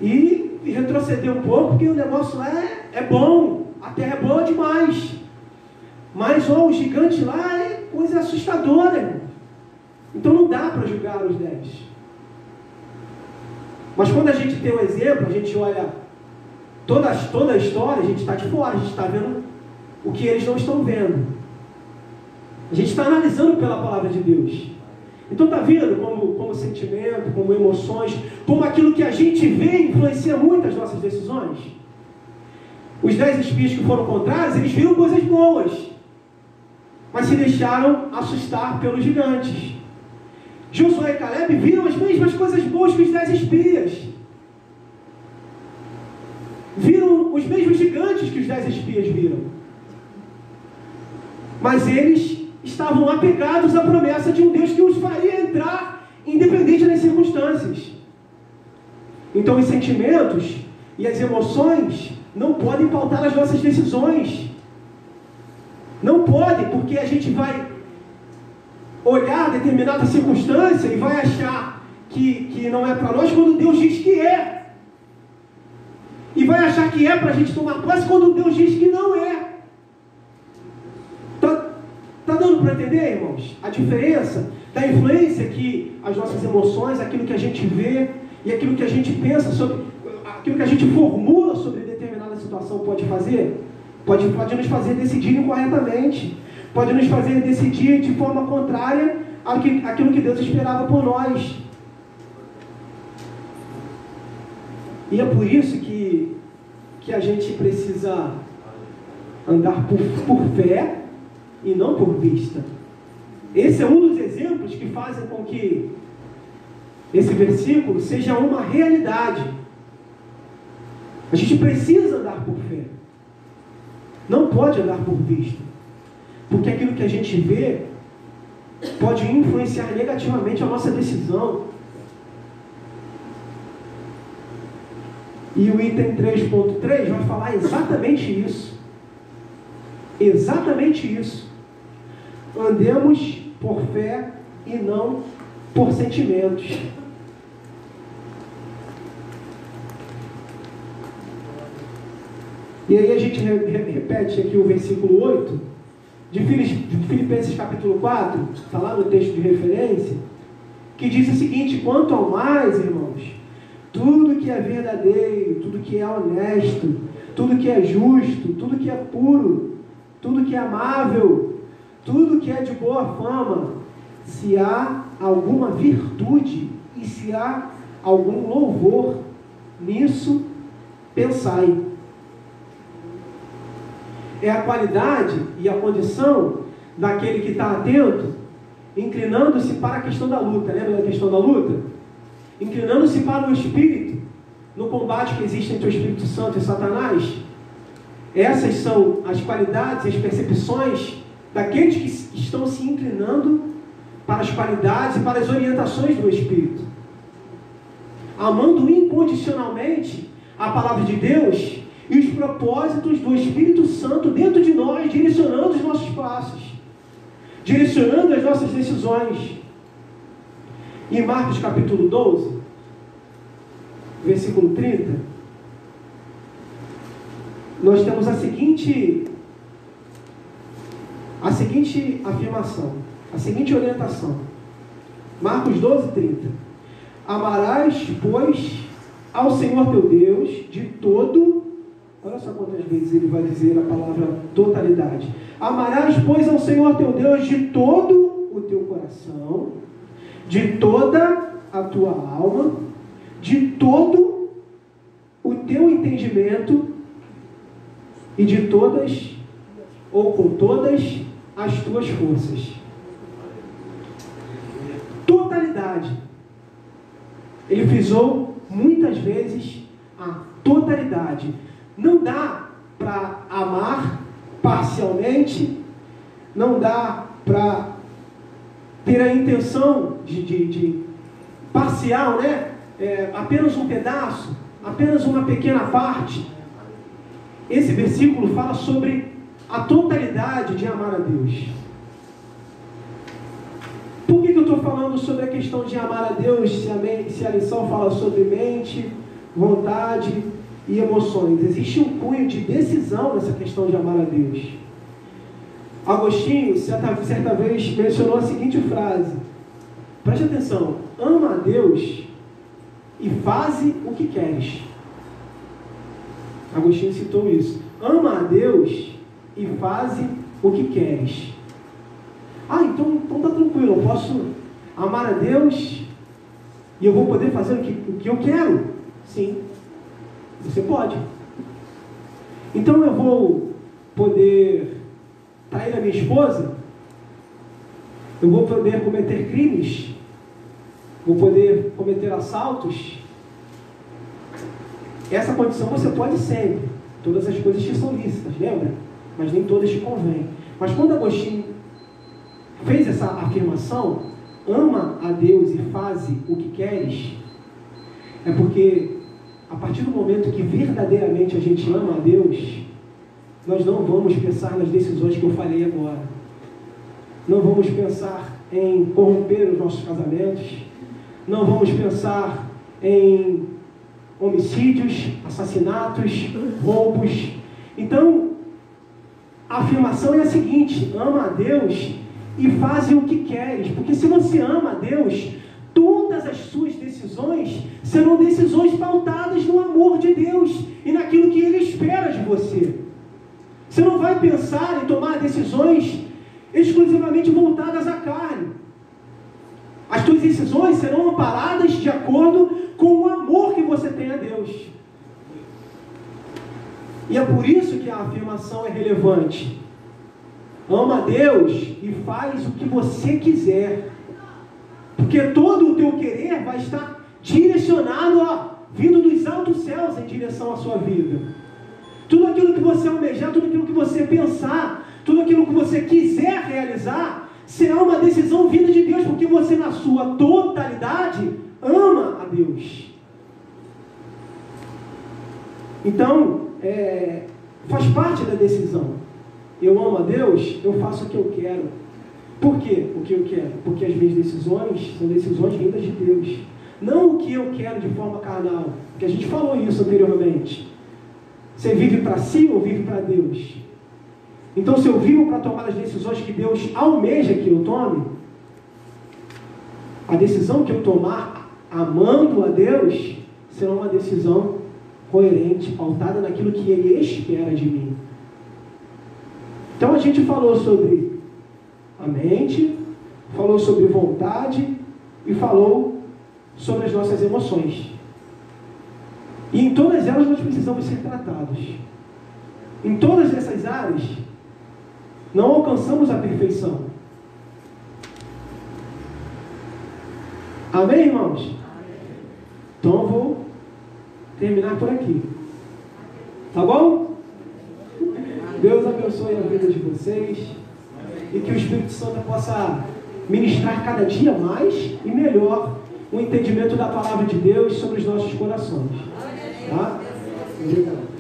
[SPEAKER 4] e retroceder um pouco, porque o negócio é bom, a terra é boa demais. Mas o gigante lá é coisa assustadora, irmão. Então não dá para julgar os 10. Mas quando a gente tem um exemplo, a gente olha toda a história, a gente está de fora, a gente está vendo o que eles não estão vendo. A gente está analisando pela palavra de Deus. Então está vendo como sentimento, como emoções, como aquilo que a gente vê influencia muito as nossas decisões? Os 10 espias que foram contrários, eles viram coisas boas, mas se deixaram assustar pelos gigantes. Josué e Caleb viram as mesmas coisas boas que os 10 espias. Viram os mesmos gigantes que os 10 espias viram. Mas eles estavam apegados à promessa de um Deus que os faria entrar, independente das circunstâncias. Então os sentimentos e as emoções não podem pautar as nossas decisões. Não pode, porque a gente vai olhar determinada circunstância e vai achar que não é para nós quando Deus diz que é. E vai achar que é para a gente tomar posse quando Deus diz que não é. Tá dando para entender, irmãos? A diferença da influência que as nossas emoções, aquilo que a gente vê e aquilo que a gente pensa sobre, aquilo que a gente formula sobre determinada situação pode fazer? Pode nos fazer decidir incorretamente. Pode nos fazer decidir de forma contrária àquilo que Deus esperava por nós. E é por isso que a gente precisa andar por fé e não por vista. Esse é um dos exemplos que fazem com que esse versículo seja uma realidade. A gente precisa andar por fé. Não pode andar por vista. Porque aquilo que a gente vê pode influenciar negativamente a nossa decisão. E o item 3.3 vai falar exatamente isso. Exatamente isso. Andemos por fé e não por sentimentos. E aí a gente repete aqui o versículo 8 de Filipenses capítulo 4, está lá no texto de referência, que diz o seguinte: quanto ao mais, irmãos, tudo que é verdadeiro, tudo que é honesto, tudo que é justo, tudo que é puro, tudo que é amável, tudo que é de boa fama, se há alguma virtude e se há algum louvor, nisso pensai. É a qualidade e a condição daquele que está atento, inclinando-se para a questão da luta. Lembra da questão da luta? Inclinando-se para o Espírito, no combate que existe entre o Espírito Santo e Satanás. Essas são as qualidades e as percepções daqueles que estão se inclinando para as qualidades e para as orientações do Espírito. Amando incondicionalmente a palavra de Deus e os propósitos do Espírito Santo dentro de nós, direcionando os nossos passos, direcionando as nossas decisões. Em Marcos capítulo 12, versículo 30, nós temos a seguinte afirmação, a seguinte orientação. Marcos 12, 30. Amarás, pois, ao Senhor teu Deus de todo. Olha só quantas vezes ele vai dizer a palavra totalidade. Amarás, pois, ao Senhor teu Deus de todo o teu coração, de toda a tua alma, de todo o teu entendimento e de todas, ou com todas, as tuas forças. Totalidade. Ele frisou muitas vezes a totalidade. Não dá para amar parcialmente, não dá para ter a intenção de parcial, né? Apenas um pedaço, apenas uma pequena parte. Esse versículo fala sobre a totalidade de amar a Deus. Por que eu estou falando sobre a questão de amar a Deus, se a lição fala sobre mente, vontade e emoções? Existe um cunho de decisão nessa questão de amar a Deus. Agostinho, certa vez, mencionou a seguinte frase. Preste atenção. Ama a Deus e faze o que queres. Agostinho citou isso. Ama a Deus e faze o que queres. Então tá tranquilo. Eu posso amar a Deus e eu vou poder fazer o que eu quero? Sim. Você pode. Então eu vou poder trair a minha esposa? Eu vou poder cometer crimes? Vou poder cometer assaltos? Essa condição você pode sempre. Todas as coisas te são lícitas, lembra? Mas nem todas te convêm. Mas quando Agostinho fez essa afirmação, ama a Deus e faze o que queres, é porque a partir do momento que verdadeiramente a gente ama a Deus, nós não vamos pensar nas decisões que eu falei agora. Não vamos pensar em corromper os nossos casamentos. não vamos pensar em homicídios, assassinatos, roubos. Então, a afirmação é a seguinte: ama a Deus e faze o que queres, porque se você ama a Deus, todas as suas decisões serão decisões pautadas no amor de Deus e naquilo que Ele espera de você. Você não vai pensar em tomar decisões exclusivamente voltadas à carne. As suas decisões serão amparadas de acordo com o amor que você tem a Deus. E é por isso que a afirmação é relevante. Ama a Deus e faz o que você quiser. Porque todo o teu querer vai estar direcionado, vindo dos altos céus em direção à sua vida. Tudo aquilo que você almejar, tudo aquilo que você pensar, tudo aquilo que você quiser realizar, será uma decisão vinda de Deus, porque você na sua totalidade ama a Deus. Então, faz parte da decisão. Eu amo a Deus, eu faço o que eu quero. Por quê? O que eu quero? Porque as minhas decisões são decisões vindas de Deus. Não o que eu quero de forma carnal. Porque a gente falou isso anteriormente. Você vive para si ou vive para Deus? Então, se eu vivo para tomar as decisões que Deus almeja que eu tome, a decisão que eu tomar amando a Deus será uma decisão coerente, pautada naquilo que Ele espera de mim. Então, a gente falou sobre a mente, falou sobre vontade e falou sobre as nossas emoções. E em todas elas nós precisamos ser tratados. Em todas essas áreas, não alcançamos a perfeição. Amém, irmãos? Então eu vou terminar por aqui. Tá bom? Deus abençoe a vida de vocês e que o Espírito Santo possa ministrar cada dia mais e melhor o entendimento da palavra de Deus sobre os nossos corações. Tá? Obrigado.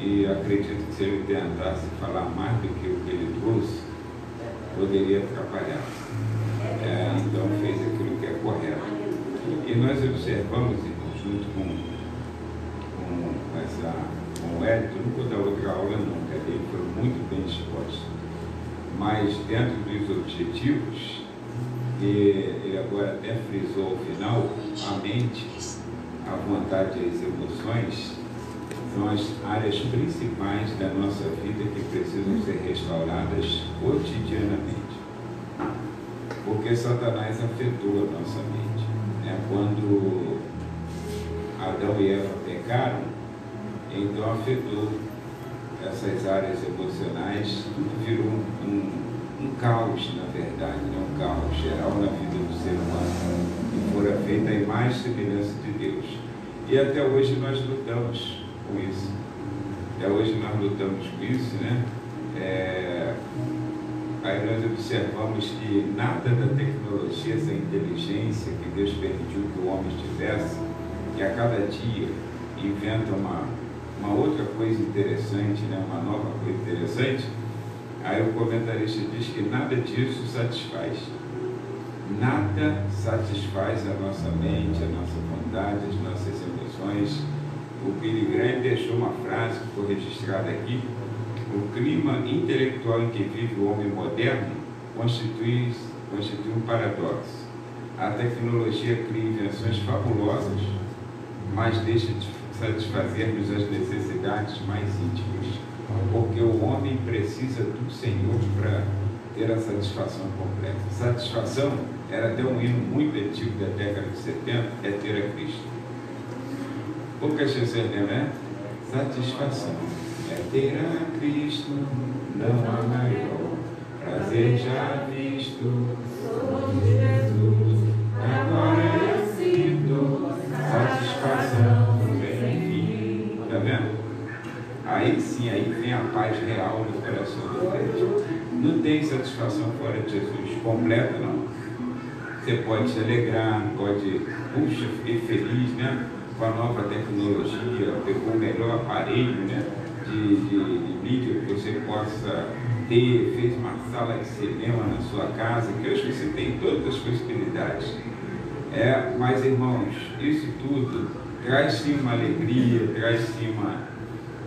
[SPEAKER 5] E acredito que se ele tentasse falar mais do que o que ele trouxe, poderia atrapalhar. Então fez aquilo que é correto. E nós observamos, irmãos, junto com o Hélio, não vou dar outra aula não, porque ele foi muito bem disposto. Mas dentro dos objetivos, e ele agora até frisou ao final, a mente, a vontade e as emoções são as áreas principais da nossa vida que precisam ser restauradas cotidianamente. Porque Satanás afetou a nossa mente. Quando Adão e Eva pecaram, então afetou essas áreas emocionais, tudo virou um caos, na verdade, um caos geral na vida do ser humano, e fora feita a imagem e semelhança de Deus. E até hoje nós lutamos com isso. Até hoje nós lutamos com isso, né? Aí nós observamos que nada da tecnologia, essa inteligência que Deus permitiu que o homem tivesse, que a cada dia inventa uma outra coisa interessante, né? Uma nova coisa interessante. Aí o comentarista diz que nada disso satisfaz. Nada satisfaz a nossa mente, a nossa vontade, as nossas emoções. O Billy Graham deixou uma frase que foi registrada aqui: o clima intelectual em que vive o homem moderno constitui um paradoxo. A tecnologia cria invenções fabulosas, mas deixa de satisfazer-nos as necessidades mais íntimas, porque o homem precisa do Senhor para ter a satisfação completa. Satisfação era até um hino muito antigo da década de 70, é ter a Cristo. Poucas pessoas lembram, né? Satisfação é ter a Cristo, não há maior prazer já visto. Sou de Jesus, agora eu sinto satisfação sem fim. Está vendo? Aí sim, aí vem a paz real no coração do crente. Não tem satisfação fora de Jesus, completa não. Você pode se alegrar, pode, puxa, fiquei feliz, né? Com a nova tecnologia, pegou o melhor aparelho, né? De mídia que você possa ter, fez uma sala de cinema na sua casa, que hoje você tem todas as possibilidades. Mas irmãos, isso tudo traz sim uma alegria, traz sim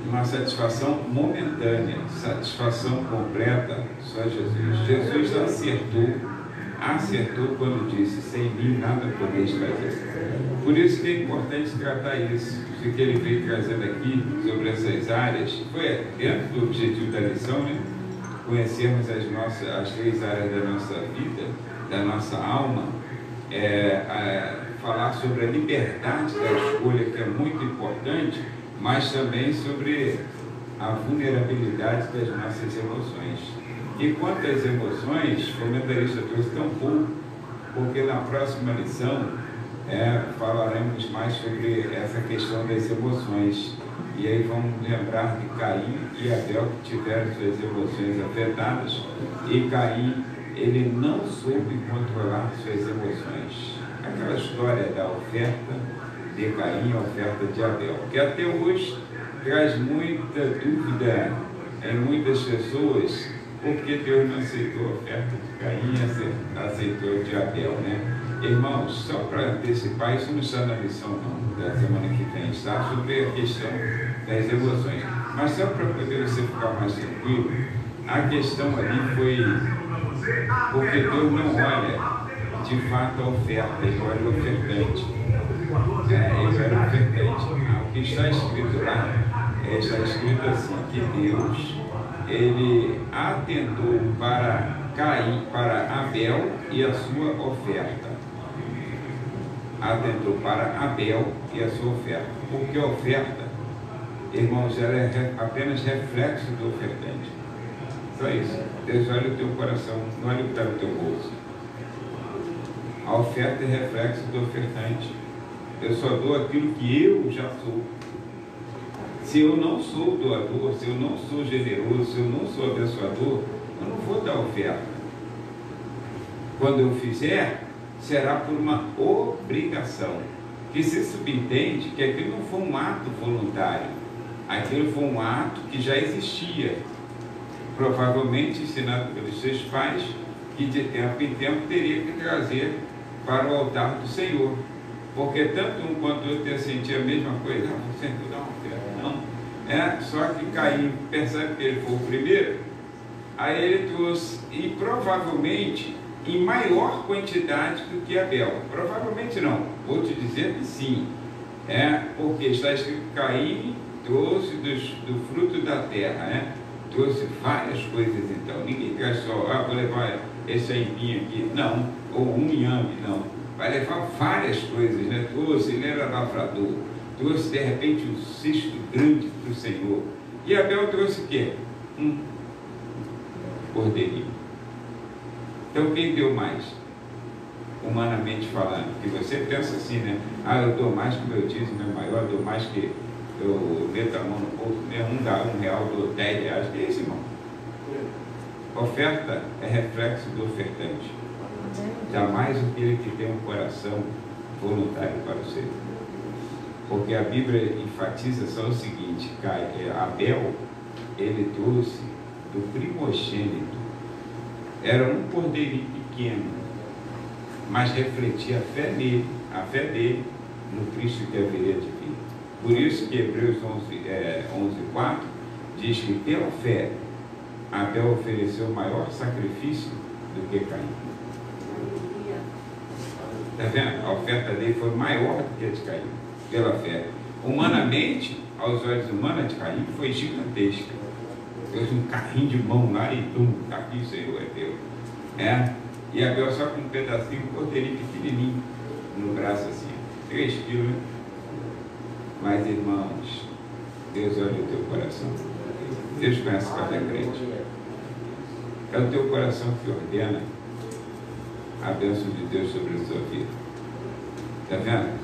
[SPEAKER 5] uma satisfação momentânea, satisfação completa, só Jesus. Jesus acertou quando disse, sem mim nada podeis fazer. Por isso que é importante tratar isso, o que ele veio trazendo aqui sobre essas áreas, foi dentro do objetivo da lição, né? Conhecermos as 3 áreas da nossa vida, da nossa alma, falar sobre a liberdade da escolha, que é muito importante, mas também sobre a vulnerabilidade das nossas emoções. E quanto às emoções, o comentarista trouxe tão pouco, porque na próxima lição falaremos mais sobre essa questão das emoções. E aí vamos lembrar de Caim e Abel, que tiveram suas emoções afetadas, e Caim, ele não soube controlar suas emoções. Aquela história da oferta de Caim, a oferta de Abel, que até hoje traz muita dúvida em muitas pessoas, porque Deus não aceitou a oferta de Caim e aceitou a de Abel, né? Irmãos, só para antecipar, isso não está na lição não, da semana que vem, está sobre a questão das emoções. Mas só para poder você ficar mais tranquilo, a questão ali foi porque Deus não olha de fato a oferta, ele olha o ofertante. Ele era o ofertante. O que está escrito lá, está escrito assim, que Deus, ele atentou para Caim, para Abel e a sua oferta. Atentou para Abel e a sua oferta. Porque a oferta, irmãos, ela é apenas reflexo do ofertante. Só isso. Deus olha o teu coração, não olha o que está no teu bolso. A oferta é reflexo do ofertante. Eu só dou aquilo que eu já sou. Se eu não sou doador, se eu não sou generoso, se eu não sou abençoador, eu não vou dar oferta. Quando eu fizer, será por uma obrigação, que se subentende que aquilo não foi um ato voluntário, aquilo foi um ato que já existia, provavelmente ensinado pelos seus pais, que de tempo em tempo teria que trazer para o altar do Senhor, porque tanto um quanto o outro ia sentir a mesma coisa. Você não dá uma oferta, não. Só que Caim percebe que ele foi o primeiro, aí ele trouxe, e provavelmente em maior quantidade do que Abel. Provavelmente não, vou te dizer que sim, porque está escrito que Caim trouxe do fruto da terra, trouxe várias coisas. Então ninguém traz só, vou levar esse aipim aqui, não, ou um inhame, não, vai levar várias coisas, trouxe, ele era lavrador, trouxe de repente um cesto grande para o Senhor. E Abel trouxe o quê? Um cordeirinho. Então quem deu mais? Humanamente falando, que você pensa assim, né? Eu dou mais que o meu dízimo é maior, eu dou mais que eu meto a mão no bolso, um dá R$1, dou R$10. Que é isso, irmão? Oferta é reflexo do ofertante. Jamais aquele que tem um coração voluntário para o Senhor. Porque a Bíblia enfatiza só o seguinte, Abel, ele trouxe do primogênito. Era um cordeirinho pequeno, mas refletia a fé dele no Cristo que haveria de vir. Por isso que Hebreus 11:4 diz que pela fé Abel ofereceu maior sacrifício do que Caim. Está vendo? A oferta dele foi maior do que a de Caim, pela fé. Humanamente, aos olhos humanos, a de Caim foi gigantesca. trouxe um carrinho de mão lá e tá aqui, Senhor, é teu. E Abel só com um pedacinho, um cordeirinho pequenininho no braço assim, 3 quilos, né? Mas, irmãos, Deus olha o teu coração. Deus conhece cada crente. É o teu coração que ordena a bênção de Deus sobre a sua vida. Está vendo?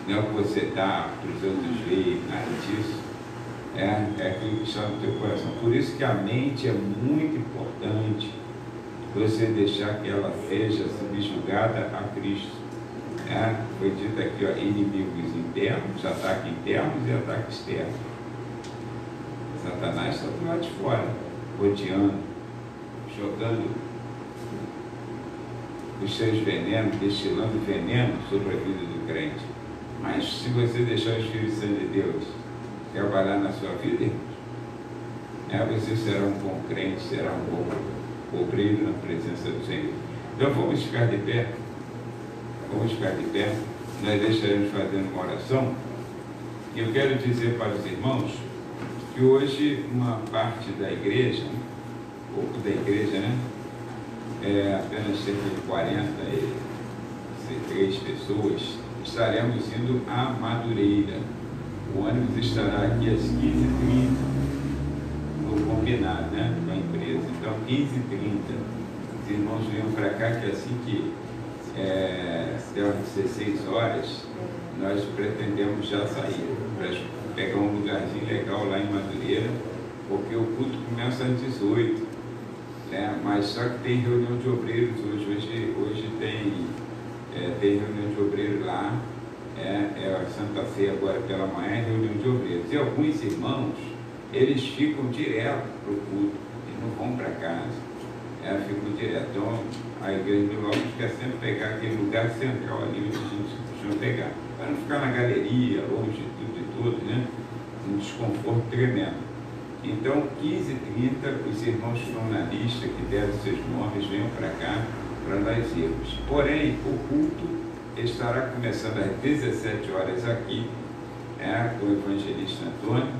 [SPEAKER 5] Não é o que você está cruzando os veios, nada disso. É aquilo que está no teu coração. Por isso que a mente é muito importante você deixar que ela seja subjugada a Cristo. Foi dito aqui, ó, inimigos internos, ataques internos e ataques externos. Satanás está do lado de fora, rodeando, jogando os seus venenos, destilando veneno sobre a vida do crente. Mas se você deixar o Espírito Santo de Deus trabalhar na sua vida, você será um bom crente, será um bom obreiro na presença do Senhor. Então vamos ficar de pé. Vamos ficar de pé. Nós deixaremos fazendo uma oração. E eu quero dizer para os irmãos que hoje uma parte da igreja, um pouco da igreja, né? Apenas cerca de 43 pessoas, estaremos indo a Madureira. O ônibus estará aqui às 15h30, no combinado, né, com a empresa. Então, 15h30, os irmãos venham para cá, que assim que der 16 horas, nós pretendemos já sair, para pegar um lugarzinho legal lá em Madureira, porque o culto começa às 18h. Mas só que tem reunião de obreiros hoje tem reunião de obreiros lá, a Santa Ceia agora pela manhã, reunião de obreiros. E alguns irmãos, eles ficam direto para o culto, eles não vão para casa, ficam direto. Então, a igreja de Lopes quer sempre pegar aquele lugar central ali onde a gente costuma pegar, para não ficar na galeria, longe de tudo e todos, né? Um desconforto tremendo. Então, 15h30, os irmãos que estão na lista, que deram seus nomes, venham para cá, para nós irmos. Porém, o culto estará começando às 17 horas aqui, com o evangelista Antônio,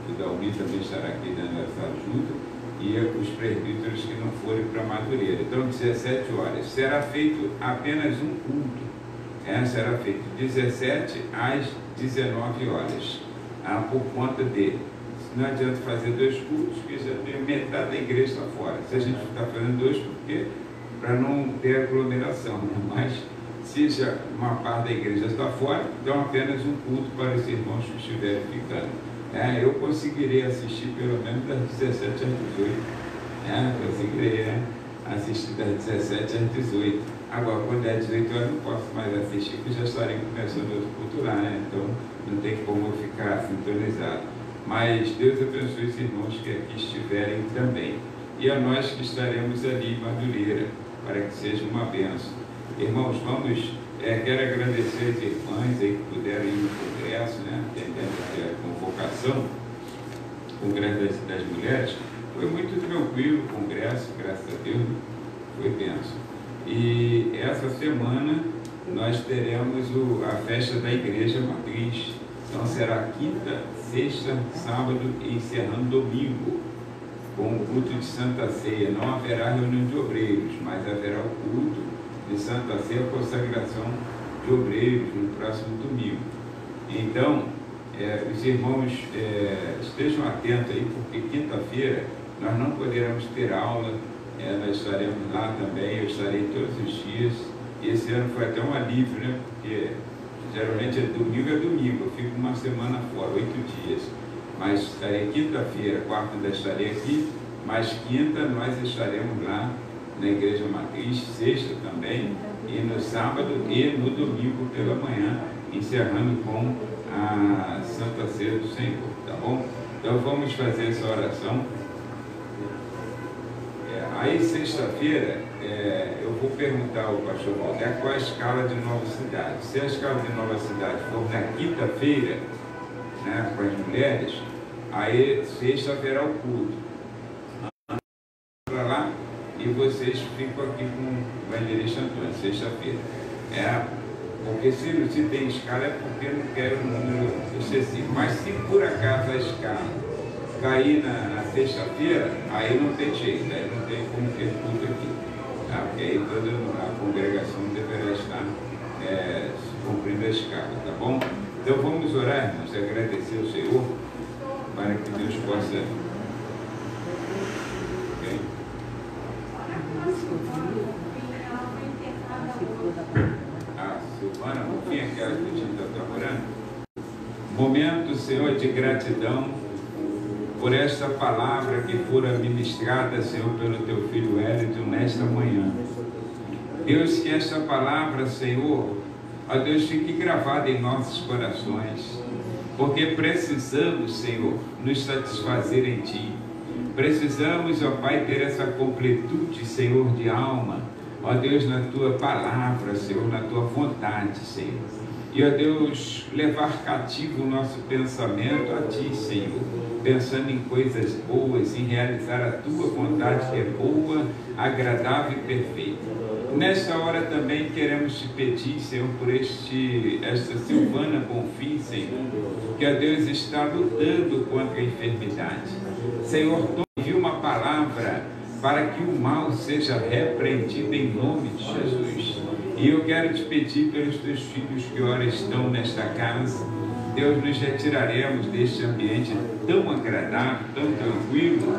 [SPEAKER 5] o Dalmi também estará aqui dando essa ajuda, e os presbíteros que não forem para Madureira. Então, 17 horas. Será feito apenas um culto. Será feito 17 às 19 horas, por conta dele. Não adianta fazer 2 cultos, porque já tem metade da igreja está fora. Se a gente está fazendo 2, porque para não ter aglomeração, né? Mas se já uma parte da igreja está fora, então apenas um culto para os irmãos que estiverem ficando. Eu conseguirei assistir pelo menos das 17 às 18. Conseguirei assistir das 17 às 18. Agora, quando é 18 horas, não posso mais assistir, porque já estarei começando outro culto lá, né? Então não tem como eu ficar sintonizado. Mas Deus abençoe os irmãos que aqui estiverem também. E a nós que estaremos ali em Madureira, para que seja uma bênção. Irmãos, vamos, quero agradecer as irmãs aí que puderam ir no congresso, né? Atendendo a convocação, o congresso das mulheres. Foi muito tranquilo o congresso, graças a Deus, foi bênção. E essa semana nós teremos a festa da Igreja Matriz. Então será quinta, sexta, sábado e encerrando domingo, com o culto de Santa Ceia. Não haverá reunião de obreiros, mas haverá o culto de Santa Ceia, a consagração de obreiros no próximo domingo. Então, os irmãos estejam atentos aí, porque quinta-feira nós não poderemos ter aula, nós estaremos lá também, eu estarei todos os dias. Esse ano foi até um alívio, né? Porque geralmente domingo, eu fico uma semana fora, 8 dias. Mas estarei quinta-feira, quarta ainda estarei aqui, mas quinta nós estaremos lá na Igreja Matriz, sexta também, e no sábado e no domingo pela manhã, encerrando com a Santa Ceia do Senhor, tá bom? Então vamos fazer essa oração. Aí sexta-feira, eu vou perguntar ao pastor Walter qual a escala de Nova Cidade. Se a escala de Nova Cidade for na quinta-feira, né, com as mulheres, aí sexta haverá o culto. Para lá, e vocês ficam aqui com o evangelista Antônio, sexta-feira. Porque se tem escala é porque eu não quero um número excessivo. Mas se por acaso a escala cair na sexta-feira, aí não tem jeito, aí não tem como ter culto aqui. Tá? Porque aí toda a congregação deverá estar cumprindo a escala, tá bom? Então vamos orar, irmãos, e agradecer ao Senhor para que Deus possa. Okay? A Silvana, no fim, aquela que a gente está procurando. Momento, Senhor, de gratidão por esta palavra que fora ministrada, Senhor, pelo teu filho Hélio nesta manhã. Deus, que esta palavra, Senhor, ó Deus, fique gravada em nossos corações, porque precisamos, Senhor, nos satisfazer em Ti. Precisamos, ó Pai, ter essa completude, Senhor, de alma, ó Deus, na Tua palavra, Senhor, na Tua vontade, Senhor. E, ó Deus, levar cativo o nosso pensamento a Ti, Senhor, pensando em coisas boas, em realizar a Tua vontade que é boa, agradável e perfeita. Nesta hora também queremos Te pedir, Senhor, por esta Silvana Bonfim, Senhor, que, ó Deus, está lutando contra a enfermidade. Senhor, envia uma palavra para que o mal seja repreendido em nome de Jesus. E eu quero Te pedir pelos Teus filhos que ora estão nesta casa. Deus, nos retiraremos deste ambiente tão agradável, tão tranquilo,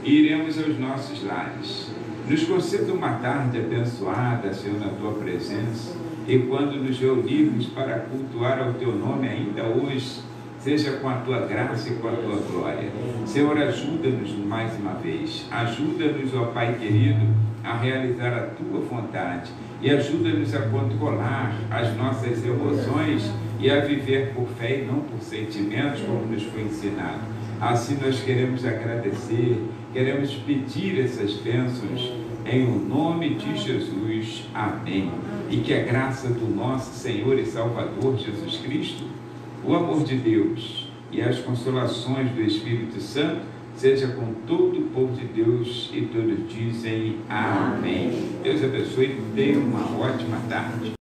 [SPEAKER 5] e iremos aos nossos lares. Nos conceda uma tarde abençoada, Senhor, na Tua presença, e quando nos reunirmos para cultuar ao Teu nome ainda hoje, seja com a Tua graça e com a Tua glória. Senhor, ajuda-nos mais uma vez. Ajuda-nos, ó Pai querido, a realizar a Tua vontade. E ajuda-nos a controlar as nossas emoções e a viver por fé e não por sentimentos, como nos foi ensinado. Assim nós queremos agradecer, queremos pedir essas bênçãos em o nome de Jesus. Amém. E que a graça do nosso Senhor e Salvador Jesus Cristo, o amor de Deus e as consolações do Espírito Santo seja com todo o povo de Deus, e todos dizem amém. Deus abençoe e tenha uma ótima tarde.